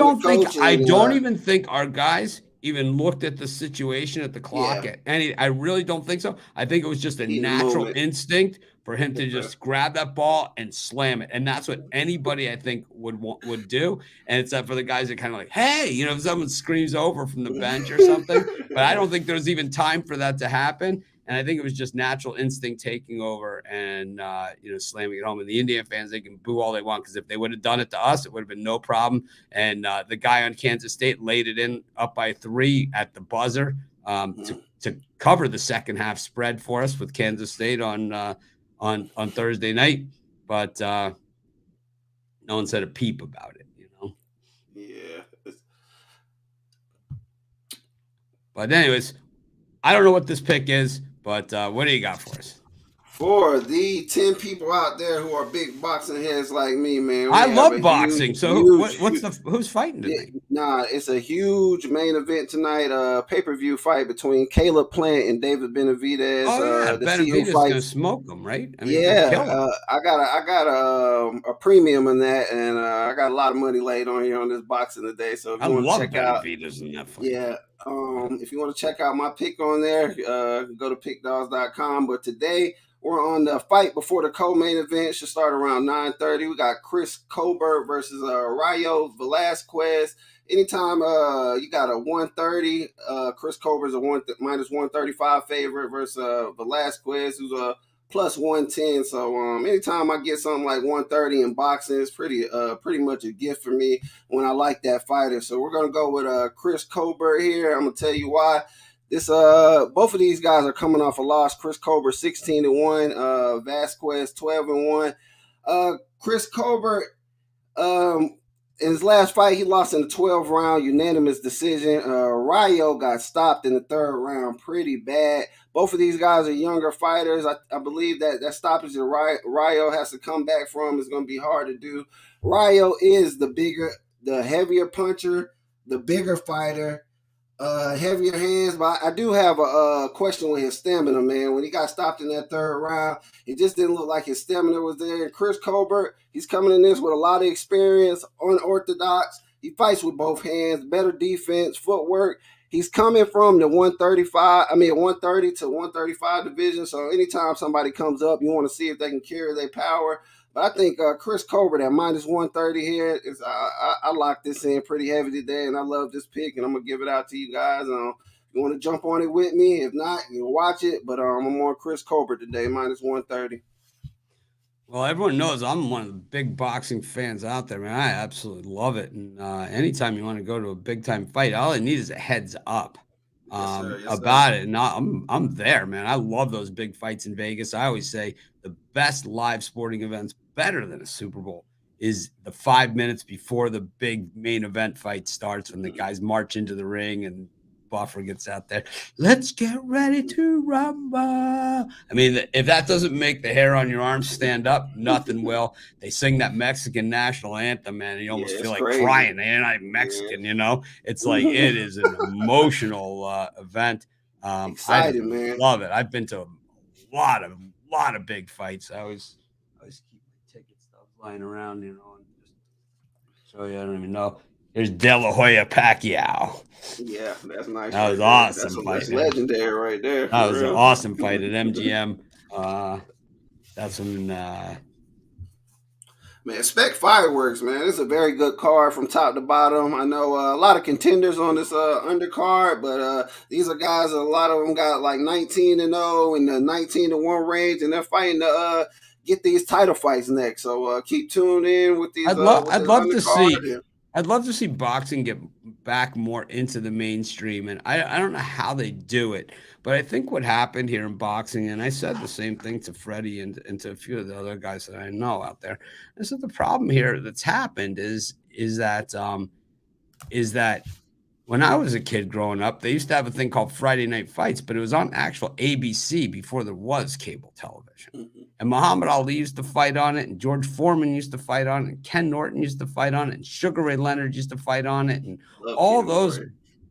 don't even think our guys even looked at the situation at the clock at any. I really don't think so. I think it was just a natural instinct for him to just grab that ball and slam it, and that's what anybody I think would do. And it's for the guys that kind of like, hey, if someone screams over from the bench or something. But I don't think there's even time for that to happen. And I think it was just natural instinct taking over and, slamming it home. And the Indian fans, they can boo all they want because if they would have done it to us, it would have been no problem. And the guy on Kansas State laid it in up by 3 at the buzzer to cover the second half spread for us with Kansas State on Thursday night. But no one said a peep about it, Yeah. But anyways, I don't know what this pick is. But what do you got for us? For the 10 people out there who are big boxing heads like me, man, we I have a love boxing. Who's fighting yeah, tonight? nah, it's a huge main event tonight. Pay-per-view fight between Caleb Plant and David Benavidez. Oh yeah, The see who Benavidez is gonna fights. smoke him, right? I mean, he's gonna Yeah, kill him. I got a premium in that, and I got a lot of money laid on here on this boxing today. So if I you want to love check out, Benavidez in that fight. yeah, if you want to check out my pick on there, go to pickdogs.com. But today we're on the fight before the co-main event. Should start around 9:30. We got Chris Colbert versus Rayo Velasquez. Anytime you got a 130, Chris Colbert's a minus 135 favorite versus Velasquez, who's a plus 110. So anytime I get something like 130 in boxing, it's pretty much a gift for me when I like that fighter. So we're gonna go with Chris Colbert here. I'm gonna tell you why. This both of these guys are coming off a loss. Chris Colbert 16-1, Vasquez 12-1. Chris Colbert in his last fight, he lost in a 12-round unanimous decision. Rayo got stopped in the 3rd round pretty bad. Both of these guys are younger fighters. I believe that stoppage that Rayo has to come back from is going to be hard to do. Rayo is the heavier puncher, the bigger fighter, heavier hands. But I do have a question with his stamina, man. When he got stopped in that 3rd round, it just didn't look like his stamina was there. And Chris Colbert, he's coming in this with a lot of experience, unorthodox. He fights with both hands, better defense, footwork. He's coming from the 130 to 135 division. So anytime somebody comes up, you want to see if they can carry their power. But I think Chris Colbert at minus 130 here is I locked this in pretty heavy today, and I love this pick, and I'm gonna give it out to you guys. You want to jump on it with me? If not, you'll watch it. But I'm on Chris Colbert today, minus 130. Well, everyone knows I'm one of the big boxing fans out there, man. I absolutely love it. And anytime you want to go to a big time fight, all I need is a heads up about it. And I'm there, man. I love those big fights in Vegas. I always say the best live sporting events, better than a Super Bowl, is the 5 minutes before the big main event fight starts, when the guys march into the ring and Buffer gets out there. Let's get ready to rumble. I mean, if that doesn't make the hair on your arms stand up, nothing will. They sing that Mexican national anthem, man, and you almost feel like crazy. Crying. They're not Mexican, you know? It's like it is an emotional event. Excited, man. Love it. I've been to a lot of big fights. I always keep my ticket stuff lying around, you know, and just show you. I don't even know. There's De La Hoya Pacquiao. Yeah, that's nice. That was awesome. That's legendary right there. That was an awesome fight at MGM. That's when man, expect fireworks, man. It's a very good card from top to bottom. I know a lot of contenders on this undercard, but these are guys. A lot of them got like 19-0 in the 19-1 range, and they're fighting to get these title fights next. So keep tuned in with these. I'd love to see boxing get back more into the mainstream, and I don't know how they do it, but I think what happened here in boxing, and I said the same thing to Freddie and to a few of the other guys that I know out there. I said the problem here that's happened is that when I was a kid growing up, they used to have a thing called Friday Night Fights, but it was on actual ABC before there was cable television. Mm-hmm. And Muhammad Ali used to fight on it, and George Foreman used to fight on it, and Ken Norton used to fight on it, and Sugar Ray Leonard used to fight on it, and all those,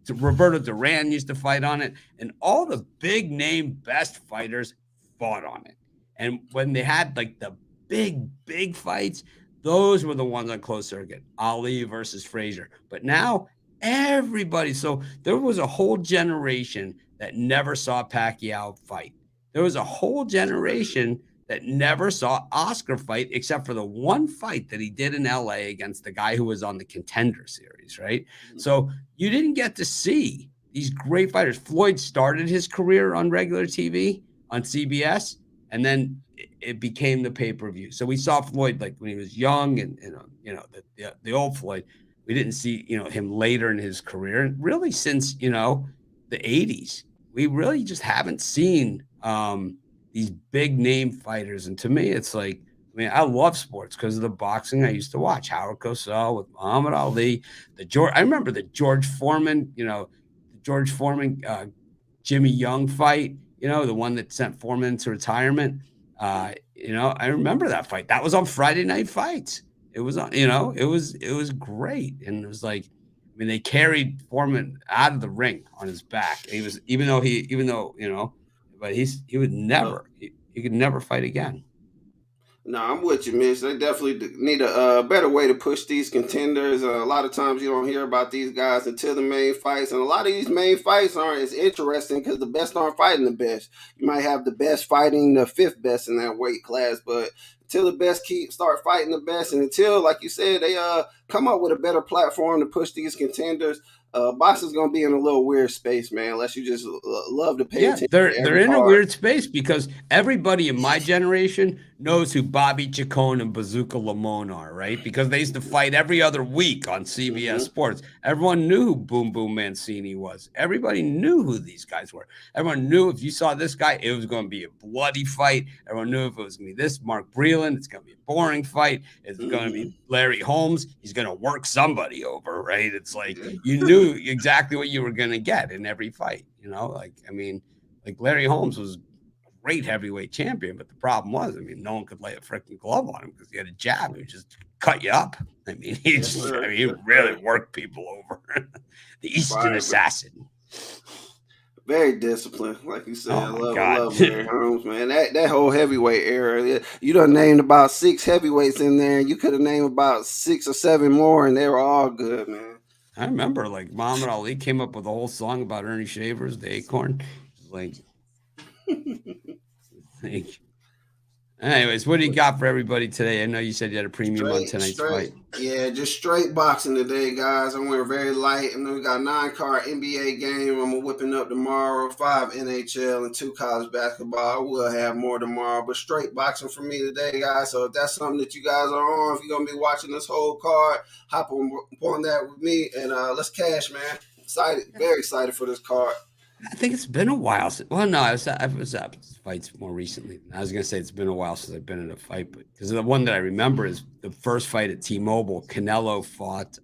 Roberto Duran used to fight on it, and all the big name best fighters fought on it. And when they had like the big fights, those were the ones on closed circuit, Ali versus Frazier. But now everybody, so there was a whole generation that never saw Pacquiao fight. There was a whole generation that never saw Oscar fight, except for the one fight that he did in LA against the guy who was on the Contender Series, right? Mm-hmm. So you didn't get to see these great fighters. Floyd started his career on regular TV on CBS, and then it became the pay-per-view. So we saw Floyd like when he was young, and the old Floyd. We didn't see him later in his career, and really since the 80s, we really just haven't seen these big name fighters. And to me, it's like, I mean, I love sports because of the boxing I used to watch. Howard Cosell with Muhammad Ali, I remember the George Foreman, Jimmy Young fight, the one that sent Foreman to retirement. I remember that fight. That was on Friday Night Fights. It was on, it was great. And it was like, I mean, they carried Foreman out of the ring on his back. He was, but he would never, he could never fight again. No, I'm with you, Mitch. They definitely need a better way to push these contenders. A lot of times you don't hear about these guys until the main fights, and a lot of these main fights aren't as interesting because the best aren't fighting the best. You might have the best fighting the fifth best in that weight class, but until the best start fighting the best, and until, like you said, they come up with a better platform to push these contenders, boxing's gonna be in a little weird space, man. Unless you just love to pay attention. They're in a weird space because everybody in my generation knows who Bobby Chacon and Bazooka Lamone are, right? Because they used to fight every other week on CBS Sports. Everyone knew who Boom Boom Mancini was. Everybody knew who these guys were. Everyone knew if you saw this guy, it was going to be a bloody fight. Everyone knew if it was going to be this Mark Breland, it's going to be a boring fight. It's going to be Larry Holmes. He's going to work somebody over, right? It's like you knew exactly what you were going to get in every fight, like Larry Holmes was great heavyweight champion, but the problem was, no one could lay a freaking glove on him because he had a jab. He would just cut you up. He really worked people over. The Eastern Assassin. Very disciplined, like you said. I love Larry Holmes, man. That whole heavyweight era, you done named about 6 heavyweights in there, and you could have named about 6 or 7 more, and they were all good, man. I remember, like, Muhammad Ali came up with a whole song about Ernie Shavers, the Acorn. Like, anyways, what do you got for everybody today? I know you said you had a premium on tonight's fight. Yeah, just straight boxing today, guys. I went very light. And then we got 9-card NBA game. I'm whipping up tomorrow. 5 NHL and 2 college basketball. I will have more tomorrow, but straight boxing for me today, guys. So if that's something that you guys are on, if you're gonna be watching this whole card, hop on that with me and let's cash, man. Excited, very excited for this card. I think it's been a while since. Well, no, I was at fights more recently. I was gonna say it's been a while since I've been in a fight, but because the one that I remember is the first fight at T-Mobile. Canelo fought.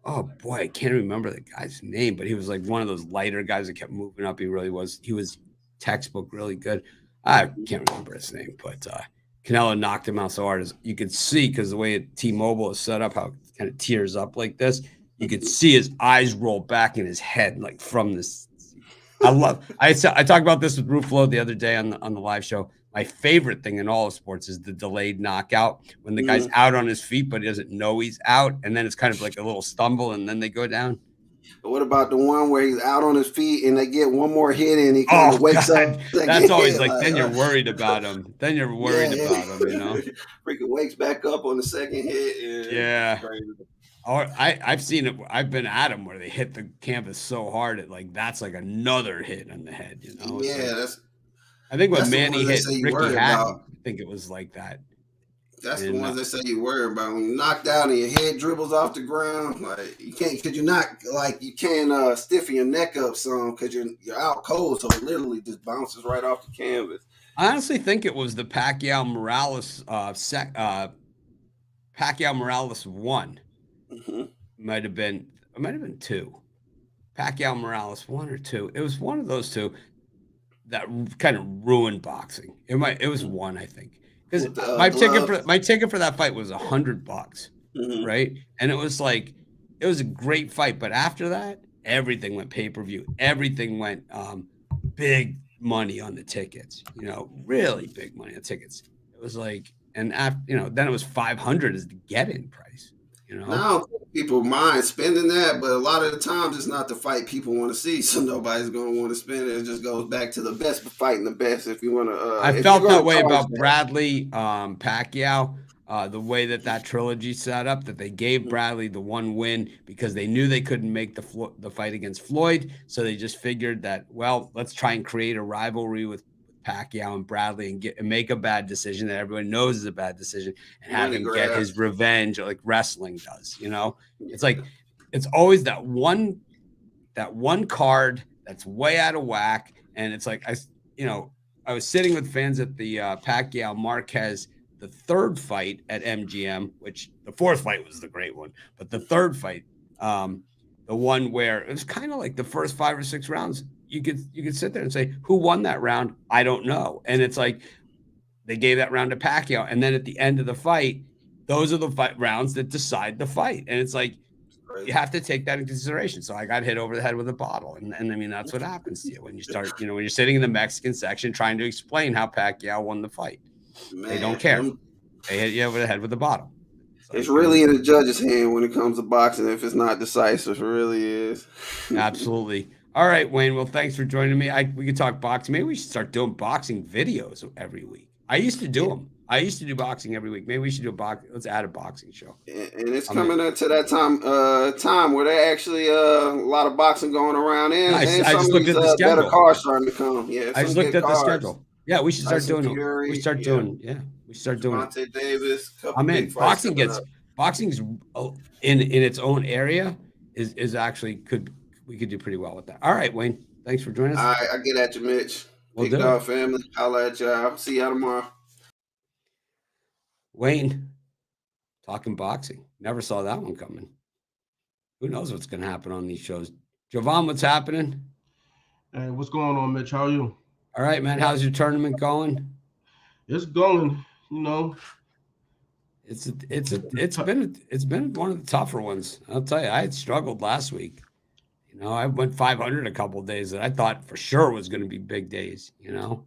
Oh boy, I can't remember the guy's name, but he was like one of those lighter guys that kept moving up. He was textbook really good. I can't remember his name, but Canelo knocked him out so hard as you could see because the way T-Mobile is set up, how it kind of tears up like this. You could see his eyes roll back in his head, like from this. I talked about this with Ruffalo the other day on the live show. My favorite thing in all of sports is the delayed knockout when the guy's out on his feet, but he doesn't know he's out. And then it's kind of like a little stumble and then they go down. What about the one where he's out on his feet and they get one more hit and he kind of wakes up? That's always like, then you're worried about him. Then you're worried about him, Freaking wakes back up on the second hit. Yeah. Or I've seen it. I've been at them where they hit the canvas so hard that's like another hit on the head. Yeah, I think when Manny hit Ricky Hatton, I think it was like that. That's the ones they say you worry about. When you knock down and your head dribbles off the ground, like you can't, because you're not like you can't stiffen your neck up some because you're out cold, so it literally just bounces right off the canvas. I honestly think it was the Pacquiao Morales Pacquiao Morales 1. It might have been 2. Pacquiao Morales 1 or 2. It was one of those 2 that kind of ruined boxing. It was 1, I think. Because my ticket for that fight was $100, right? And it was like it was a great fight, but after that, everything went pay-per-view. Everything went big money on the tickets. Really big money on tickets. It was like, and after, then it was $500 as the get-in price. Now people mind spending that, but a lot of the times it's not the fight people want to see, so nobody's going to want to spend it. It just goes back to the best fighting the best. If you want to, I felt that way about Bradley Pacquiao. The way that trilogy set up, that they gave Bradley the 1 win because they knew they couldn't make the fight against Floyd, so they just figured that, well, let's try and create a rivalry with Pacquiao and Bradley and make a bad decision that everyone knows is a bad decision and have him get his revenge like wrestling does. It's like it's always that one card that's way out of whack. And it's like I was sitting with fans at the Pacquiao Marquez, the 3rd fight at MGM, which the 4th fight was the great one, but the 3rd fight, the one where it was kind of like the first 5 or 6 rounds. You could sit there and say, who won that round? I don't know. And it's like, They gave that round to Pacquiao. And then at the end of the fight, those are the rounds that decide the fight. And it's like, you have to take that into consideration. So I got hit over the head with a bottle. And I mean, that's what happens to you when you start, when you're sitting in the Mexican section trying to explain how Pacquiao won the fight. Man, they don't care. They hit you over the head with a bottle. It's really in the judge's hand when it comes to boxing. If it's not decisive, it really is. Absolutely. All right, Wayne. Well, thanks for joining me. We could talk boxing. Maybe we should start doing boxing videos every week. I used to do them. I used to do boxing every week. Maybe we should do let's add a boxing show. And it's coming up to that time where there actually a lot of boxing going around, and I some just looked at the schedule. better cards starting to come. Yeah, I just looked at the schedule. Yeah, we should start doing it. Fury, we start doing Devontae Davis. I'm in. Boxing's in its own area is actually we could do pretty well with that. All right, Wayne. Thanks for joining us. All right, I get at you, Mitch. Big Dog family. Holla at y'all. See y'all tomorrow. Wayne, talking boxing. Never saw that one coming. Who knows what's going to happen on these shows? Jovan, what's happening? Hey, what's going on, Mitch? How are you? All right, man. How's your tournament going? It's going, you know. It's been one of the tougher ones. I'll tell you, I had struggled last week. You know, I went 500 a couple of days that I thought for sure was going to be big days, you know?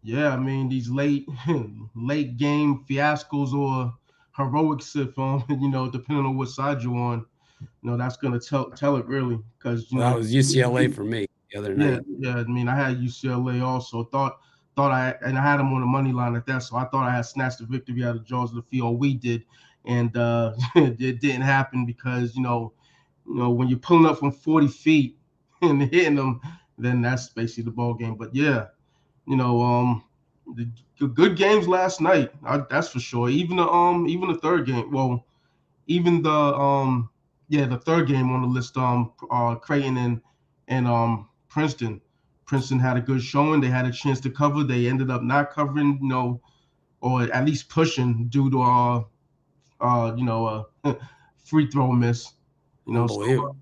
Yeah, I mean, these late game fiascos or heroics, if you know, depending on what side you're on, you know, that's gonna tell it really, because you know that was UCLA for me the other night. Yeah. I mean, I had UCLA also. Thought I had them on the money line at that, so I thought I had snatched the victory out of the jaws of the field. We did, and it didn't happen because you know when you're pulling up from 40 feet and hitting them, then that's basically the ball game. But yeah. You know, the good games last night. That's for sure. Even the third game. Well, even the third game on the list. Creighton and Princeton. Princeton had a good showing. They had a chance to cover. They ended up not covering. You know, or at least pushing due to free throw miss. You know,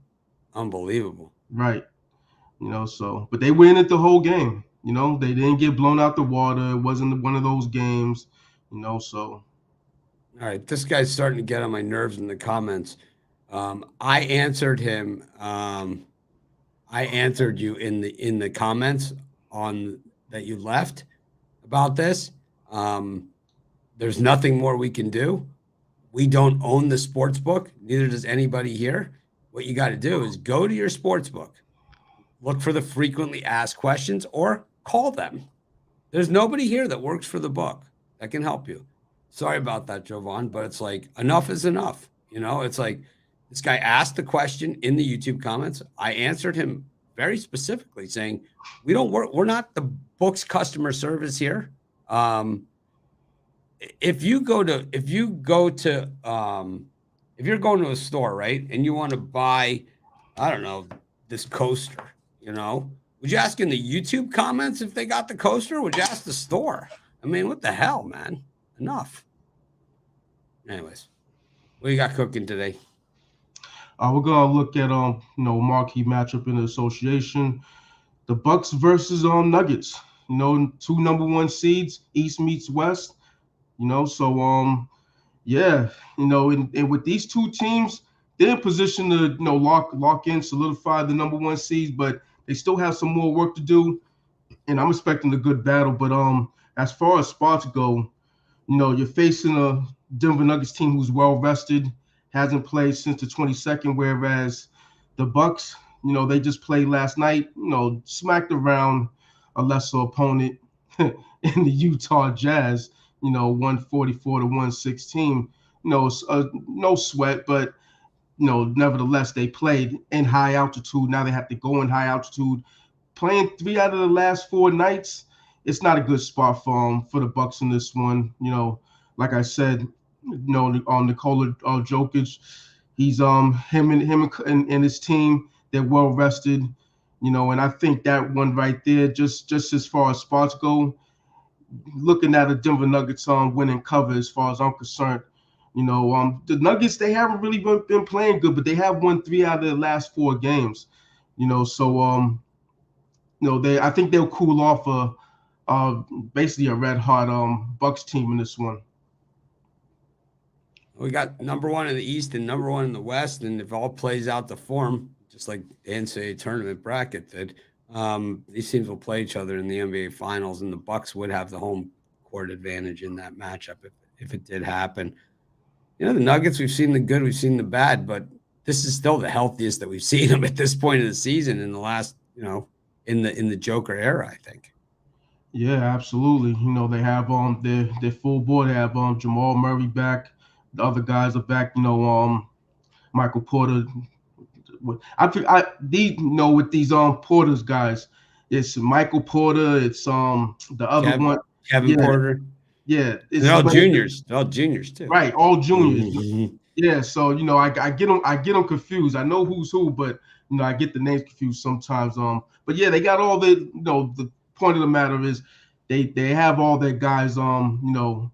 Unbelievable. Right. You know, so but they win it the whole game. You know, they didn't get blown out the water. It wasn't one of those games, you know, so. All right. This guy's starting to get on my nerves in the comments. I answered him. I answered you in the comments on that you left about this. There's nothing more we can do. We don't own the sports book. Neither does anybody here. What you got to do is go to your sports book, look for the frequently asked questions, or call them. There's nobody here that works for the book that can help you. Sorry about that, Jovan, but it's like enough is enough. You know, it's like this guy asked the question in the YouTube comments. I answered him very specifically saying, we don't work. We're not the book's customer service here. If you're going to a store, right, and you want to buy, I don't know, this coaster, you know, would you ask in the YouTube comments if they got the coaster? Or would you ask the store? I mean, what the hell, man? Enough. Anyways, what you got cooking today? We're gonna look at marquee matchup in the association, the Bucks versus Nuggets. You know, 2 number 1 seeds, East meets West. You know, so yeah, you know, and with these 2 teams, they're in position to lock in, solidify the number 1 seeds, but they still have some more work to do, and I'm expecting a good battle. But as far as spots go, you know, you're facing a Denver Nuggets team who's well rested, hasn't played since the 22nd, whereas the Bucks, you know, they just played last night, you know, smacked around a lesser opponent in the Utah Jazz, you know, 144 to 116. You know, no sweat, but you know, nevertheless, they played in high altitude. Now they have to go in high altitude. Playing 3 out of the last 4 nights, it's not a good spot for the Bucks in this one. You know, like I said, you know, on Nikola Jokic, he's him and his team, they're well rested. You know, and I think that one right there, just as far as spots go, looking at a Denver Nuggets winning cover as far as I'm concerned. You know, the Nuggets, they haven't really been playing good, but they have won 3 out of the last 4 games. You know, so you know, I think they'll cool off basically a red hot Bucks team in this one. We got number one in the East and number one in the West, and if all plays out the form, just like the NCAA tournament bracket did, these teams will play each other in the NBA Finals, and the Bucks would have the home court advantage in that matchup if it did happen. You know, the Nuggets, we've seen the good, we've seen the bad, but this is still the healthiest that we've seen them at this point of the season in the last, you know, in the Joker era, I think. Yeah, absolutely. You know, they have their full board. They have Jamal Murray back. The other guys are back. You know, Michael Porter. These, you know, with these Porter's guys, it's Michael Porter. It's the other one, Kevin Porter. Yeah, they're all juniors. They're all juniors too. Right, all juniors. Mm-hmm. Yeah, so you know, I get them confused. I know who's who, but you know, I get the names confused sometimes. But yeah, they got all the, you know, the point of the matter is they have all their guys you know,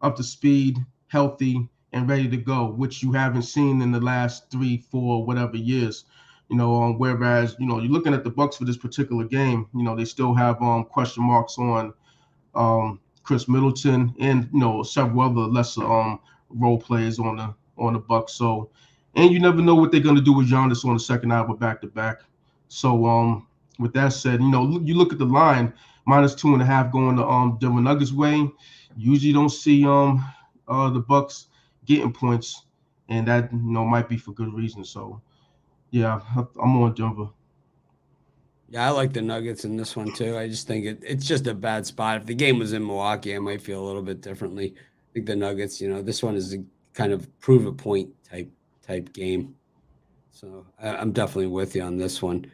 up to speed, healthy, and ready to go, which you haven't seen in the last 3, 4, whatever years. You know, whereas, you know, you're looking at the Bucks for this particular game, you know, they still have question marks on Chris Middleton and, you know, several other lesser role players on the Bucks. So, and you never know what they're gonna do with Giannis on the second night of a back-to-back. So with that said, you know, you look at the line, -2.5 going to Denver Nuggets way. Usually don't see the Bucks getting points, and that, you know, might be for good reason. So yeah, I'm on Denver. Yeah, I like the Nuggets in this one too. I just think it's just a bad spot. If the game was in Milwaukee, I might feel a little bit differently. I think the Nuggets, you know, this one is a kind of prove a point type game. So I'm definitely with you on this one.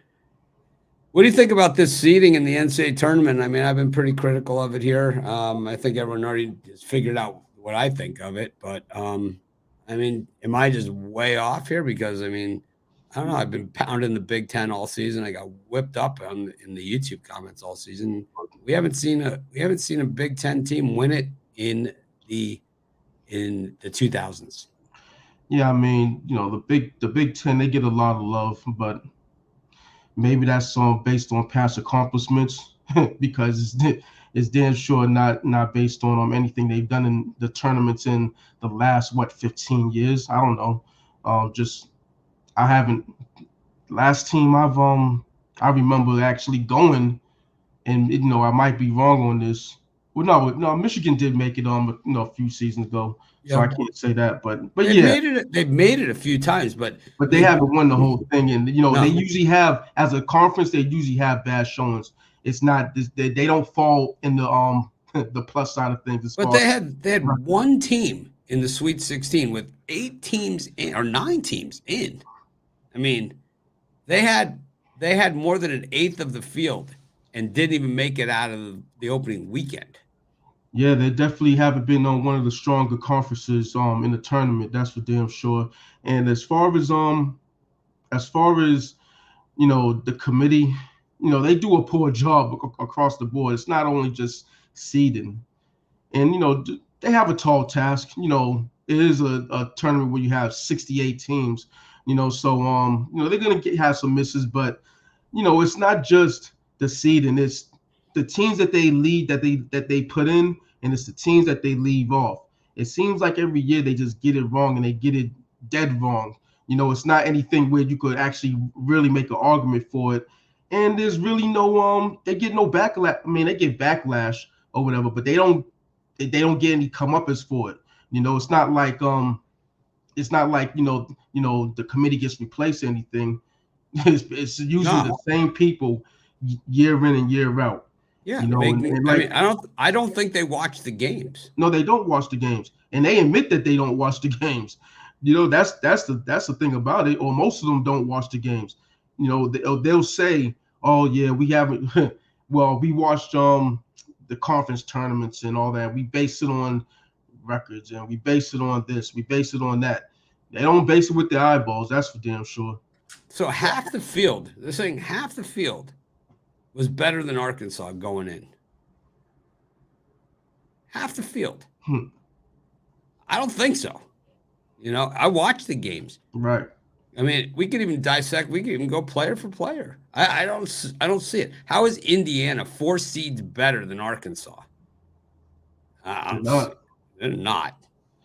What do you think about this seeding in the NCAA tournament? I mean, I've been pretty critical of it here. I think everyone already has figured out what I think of it, but I mean, am I just way off here? Because I mean, I don't know. I've been pounding the Big Ten all season. I got whipped up in the YouTube comments all season. We haven't seen a Big Ten team win it in the 2000s. Yeah, I mean, you know, the Big Ten, they get a lot of love, but maybe that's based on past accomplishments because it's damn sure not based on anything they've done in the tournaments in the last 15 years. I don't know. I haven't. Last team I remember actually going, and you know, I might be wrong on this. Well, no, Michigan did make it you know, a few seasons ago, so I can't say that. But they've made it a few times, but they haven't won the whole thing. And you know, No. they usually have, as a conference, they usually have bad showings. It's not they don't fall in the the plus side of things. But they had one team in the Sweet 16 with 8 teams in, or 9 teams in. I mean, they had more than an eighth of the field and didn't even make it out of the opening weekend. Yeah, they definitely haven't been on one of the stronger conferences in the tournament. That's for damn sure. And as far as you know, the committee, you know, they do a poor job across the board. It's not only just seeding, and you know, they have a tall task. You know, it is a tournament where you have 68 teams. You know, so you know, they're gonna have some misses, but you know, it's not just the seeding. It's the teams that they lead that they put in, and it's the teams that they leave off. It seems like every year they just get it wrong, and they get it dead wrong. You know, it's not anything where you could actually really make an argument for it. And there's really no they get no backlash. I mean, they get backlash or whatever, but they don't get any comeuppance for it. You know, it's not like you know the committee gets replaced or anything. It's usually the same people year in and year out. Yeah, you know, I mean, I don't think they watch the games. No, they don't watch the games, and they admit that they don't watch the games. You know, that's the thing about it. Or most of them don't watch the games. You know, they'll say, "Oh yeah, we haven't." Well, we watched the conference tournaments and all that. We base it on records, and we base it on this. We base it on that. They don't base it with their eyeballs. That's for damn sure. So half the field, they're saying half the field was better than Arkansas going in. Half the field. I don't think so. You know, I watched the games. Right. I mean, we could even dissect. We could even go player for player. I don't see it. How is Indiana 4 seeds better than Arkansas? I They're don't see. not. They're not.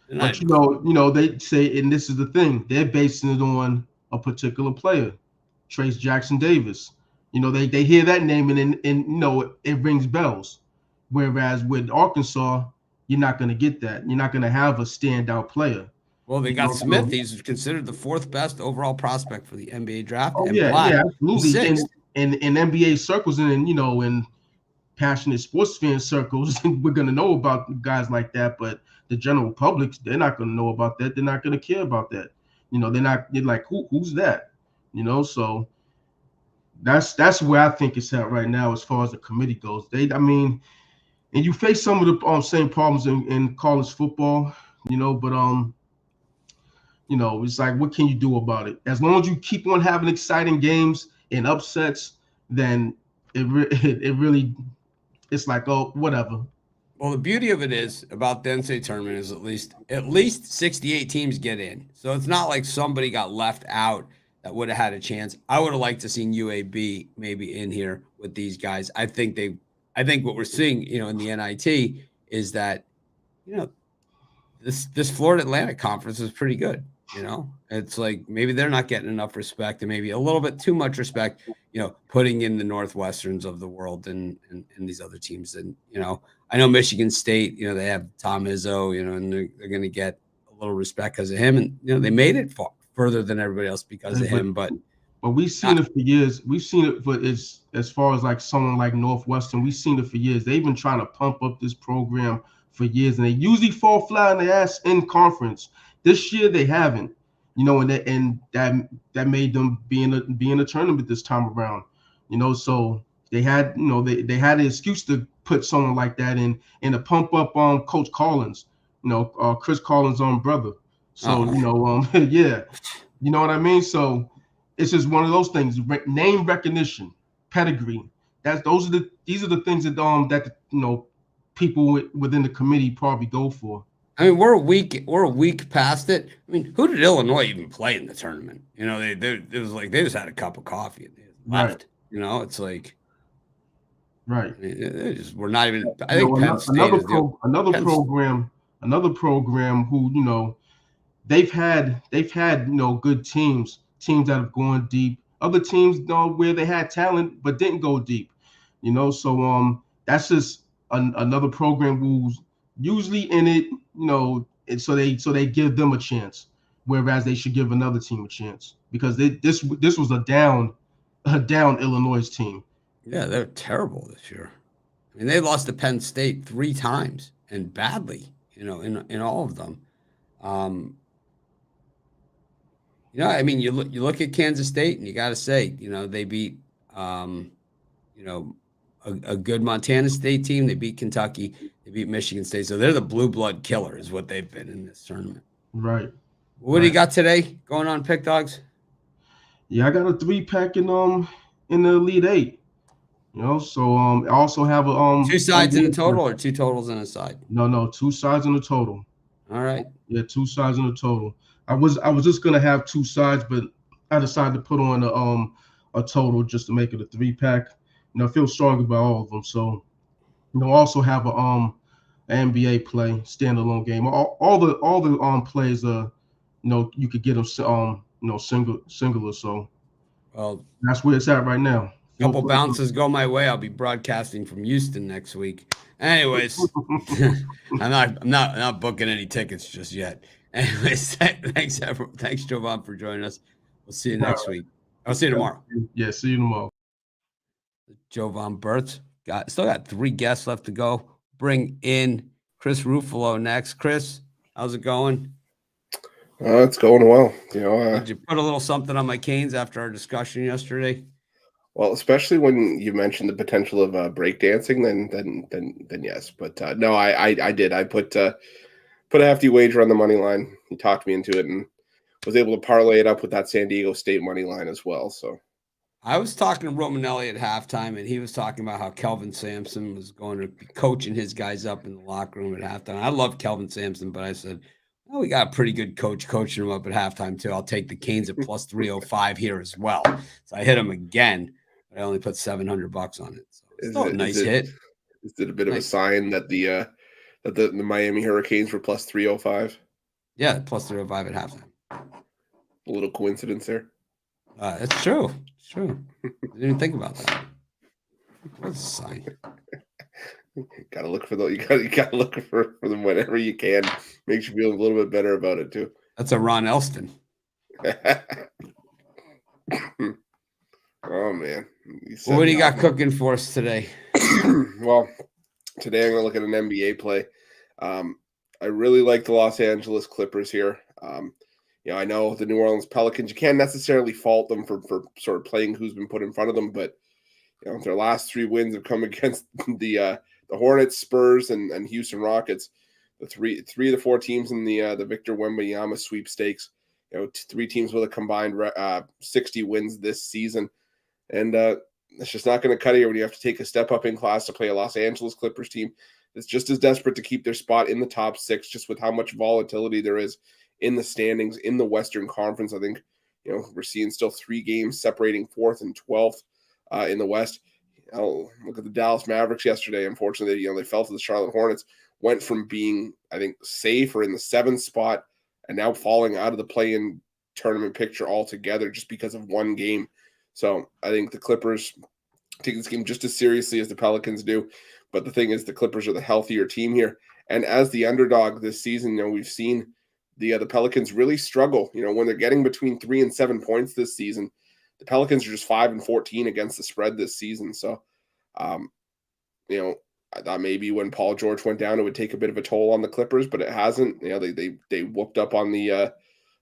They're not But even they say, and this is the thing, they're basing it on a particular player, Trace Jackson Davis. They hear that name and it rings bells. Whereas with Arkansas, you're not going to get that. You're not going to have a standout player. Well, they You got know, Smith. so- He's considered the 4th best overall prospect for the NBA draft, Oh and yeah, Black yeah, was absolutely. 6th. And in NBA circles and in passionate sports fan circles, we're gonna know about guys like that. But the general public, they're not gonna know about that. They're not gonna care about that. They're like, who's that? So that's where I think it's at right now as far as the committee goes. And you face some of the same problems in college football, but it's like, what can you do about it? As long as you keep on having exciting games and upsets, then it really, it's like, oh, whatever. Well, the beauty of it is about the NCAA tournament is at least 68 teams get in. So it's not like somebody got left out that would have had a chance. I would have liked to seen UAB maybe in here with these guys. I think what we're seeing, in the NIT is that, this Florida Atlantic Conference is pretty good. It's like maybe they're not getting enough respect, and maybe a little bit too much respect, putting in the Northwesterns of the world and these other teams. And, I know Michigan State, they have Tom Izzo, and they're going to get a little respect because of him. And, they made it further than everybody else because of him. But we've seen it for years. We've seen it for as far as like someone like Northwestern. We've seen it for years. They've been trying to pump up this program for years, and they usually fall flat on their ass in conference. This year they haven't, and that made them be in a tournament this time around, So they had, they had an excuse to put someone like that in and to pump up on Coach Collins, Chris Collins' own brother. So yeah, you know what I mean. So it's just one of those things. Name recognition, pedigree. These are the things that people within the committee probably go for. I mean, we're a week past it. I mean, who did Illinois even play in the tournament? It was like they just had a cup of coffee and they left. Right. It's like, right. We're not even. I think Penn State another program who they've had good teams that have gone deep. Other teams where they had talent but didn't go deep. So that's just another program who's usually in it, and so they give them a chance, whereas they should give another team a chance because this was a down Illinois team. Yeah, they're terrible this year. I mean, they lost to Penn State 3 times and badly, in all of them. I mean, you look at Kansas State and you got to say, they beat, a good Montana State team. They beat Kentucky. They beat Michigan State. So they're the blue blood killer is what they've been in this tournament. Right. What do you got today going on, Pick Dogs? Yeah, I got a 3-pack in the Elite 8. So I also have a 2 sides in a total or 2 totals in a side? No, 2 sides in a total. All right. Yeah, 2 sides in a total. I was just gonna have 2 sides, but I decided to put on a total just to make it a 3-pack. I feel strong about all of them. So, also have a an NBA play standalone game. All the plays you could get them singular. So, well, that's where it's at right now. Couple bounces go my way. I'll be broadcasting from Houston next week. Anyways, I'm not booking any tickets just yet. Anyways, thanks everyone. Thanks, Jovan, for joining us. We'll see you next week. I'll see you tomorrow. Yeah, see you tomorrow. Jovan Bertz still got 3 guests left to go. Bring in Chris Ruffalo next. Chris, how's it going? It's going well. Did you put a little something on my Canes after our discussion yesterday? Well, especially when you mentioned the potential of breakdancing, then yes. But no, I did. I put a hefty wager on the money line. He talked me into it and was able to parlay it up with that San Diego State money line as well. So I was talking to Romanelli at halftime, and he was talking about how Kelvin Sampson was going to be coaching his guys up in the locker room at halftime. I love Kelvin Sampson, but I said, Oh, we got a pretty good coach coaching them up at halftime, too. I'll take the Canes at plus 305 here as well. So I hit them again, but I only put $700 on it. So it's still a nice hit. Is it a bit of a Nice. sign that the Miami Hurricanes were plus 305? Yeah, plus 305 at halftime. A little coincidence there. It's true. It's true. I didn't even think about that. What's a sign? Gotta look for those. You gotta look for them whenever you can. Makes you feel a little bit better about it too. That's a Ron Elston. Oh man. Well, what do you got cooking for us today? Well, today I'm gonna look at an NBA play. I really like the Los Angeles Clippers here. I know the New Orleans Pelicans, you can't necessarily fault them for sort of playing who's been put in front of them, but their last 3 wins have come against the Hornets, Spurs, and Houston Rockets. The three of the 4 teams in the Victor Wembanyama sweepstakes. 3 teams with a combined 60 wins this season, and it's just not going to cut it here when you have to take a step up in class to play a Los Angeles Clippers team that's just as desperate to keep their spot in the top 6, just with how much volatility there is in the standings in the Western Conference. I think we're seeing still 3 games separating 4th and 12th in the West. Look at the Dallas Mavericks yesterday. Unfortunately, they fell to the Charlotte Hornets. Went from being, I think, safe or in the 7th spot, and now falling out of the play-in tournament picture altogether just because of 1 game. So I think the Clippers take this game just as seriously as the Pelicans do. But the thing is, the Clippers are the healthier team here. And as the underdog this season, we've seen the Pelicans really struggle. When they're getting between 3 and 7 points this season, the Pelicans are just 5 and 14 against the spread this season. So, I thought maybe when Paul George went down, it would take a bit of a toll on the Clippers, but it hasn't. They whooped up on the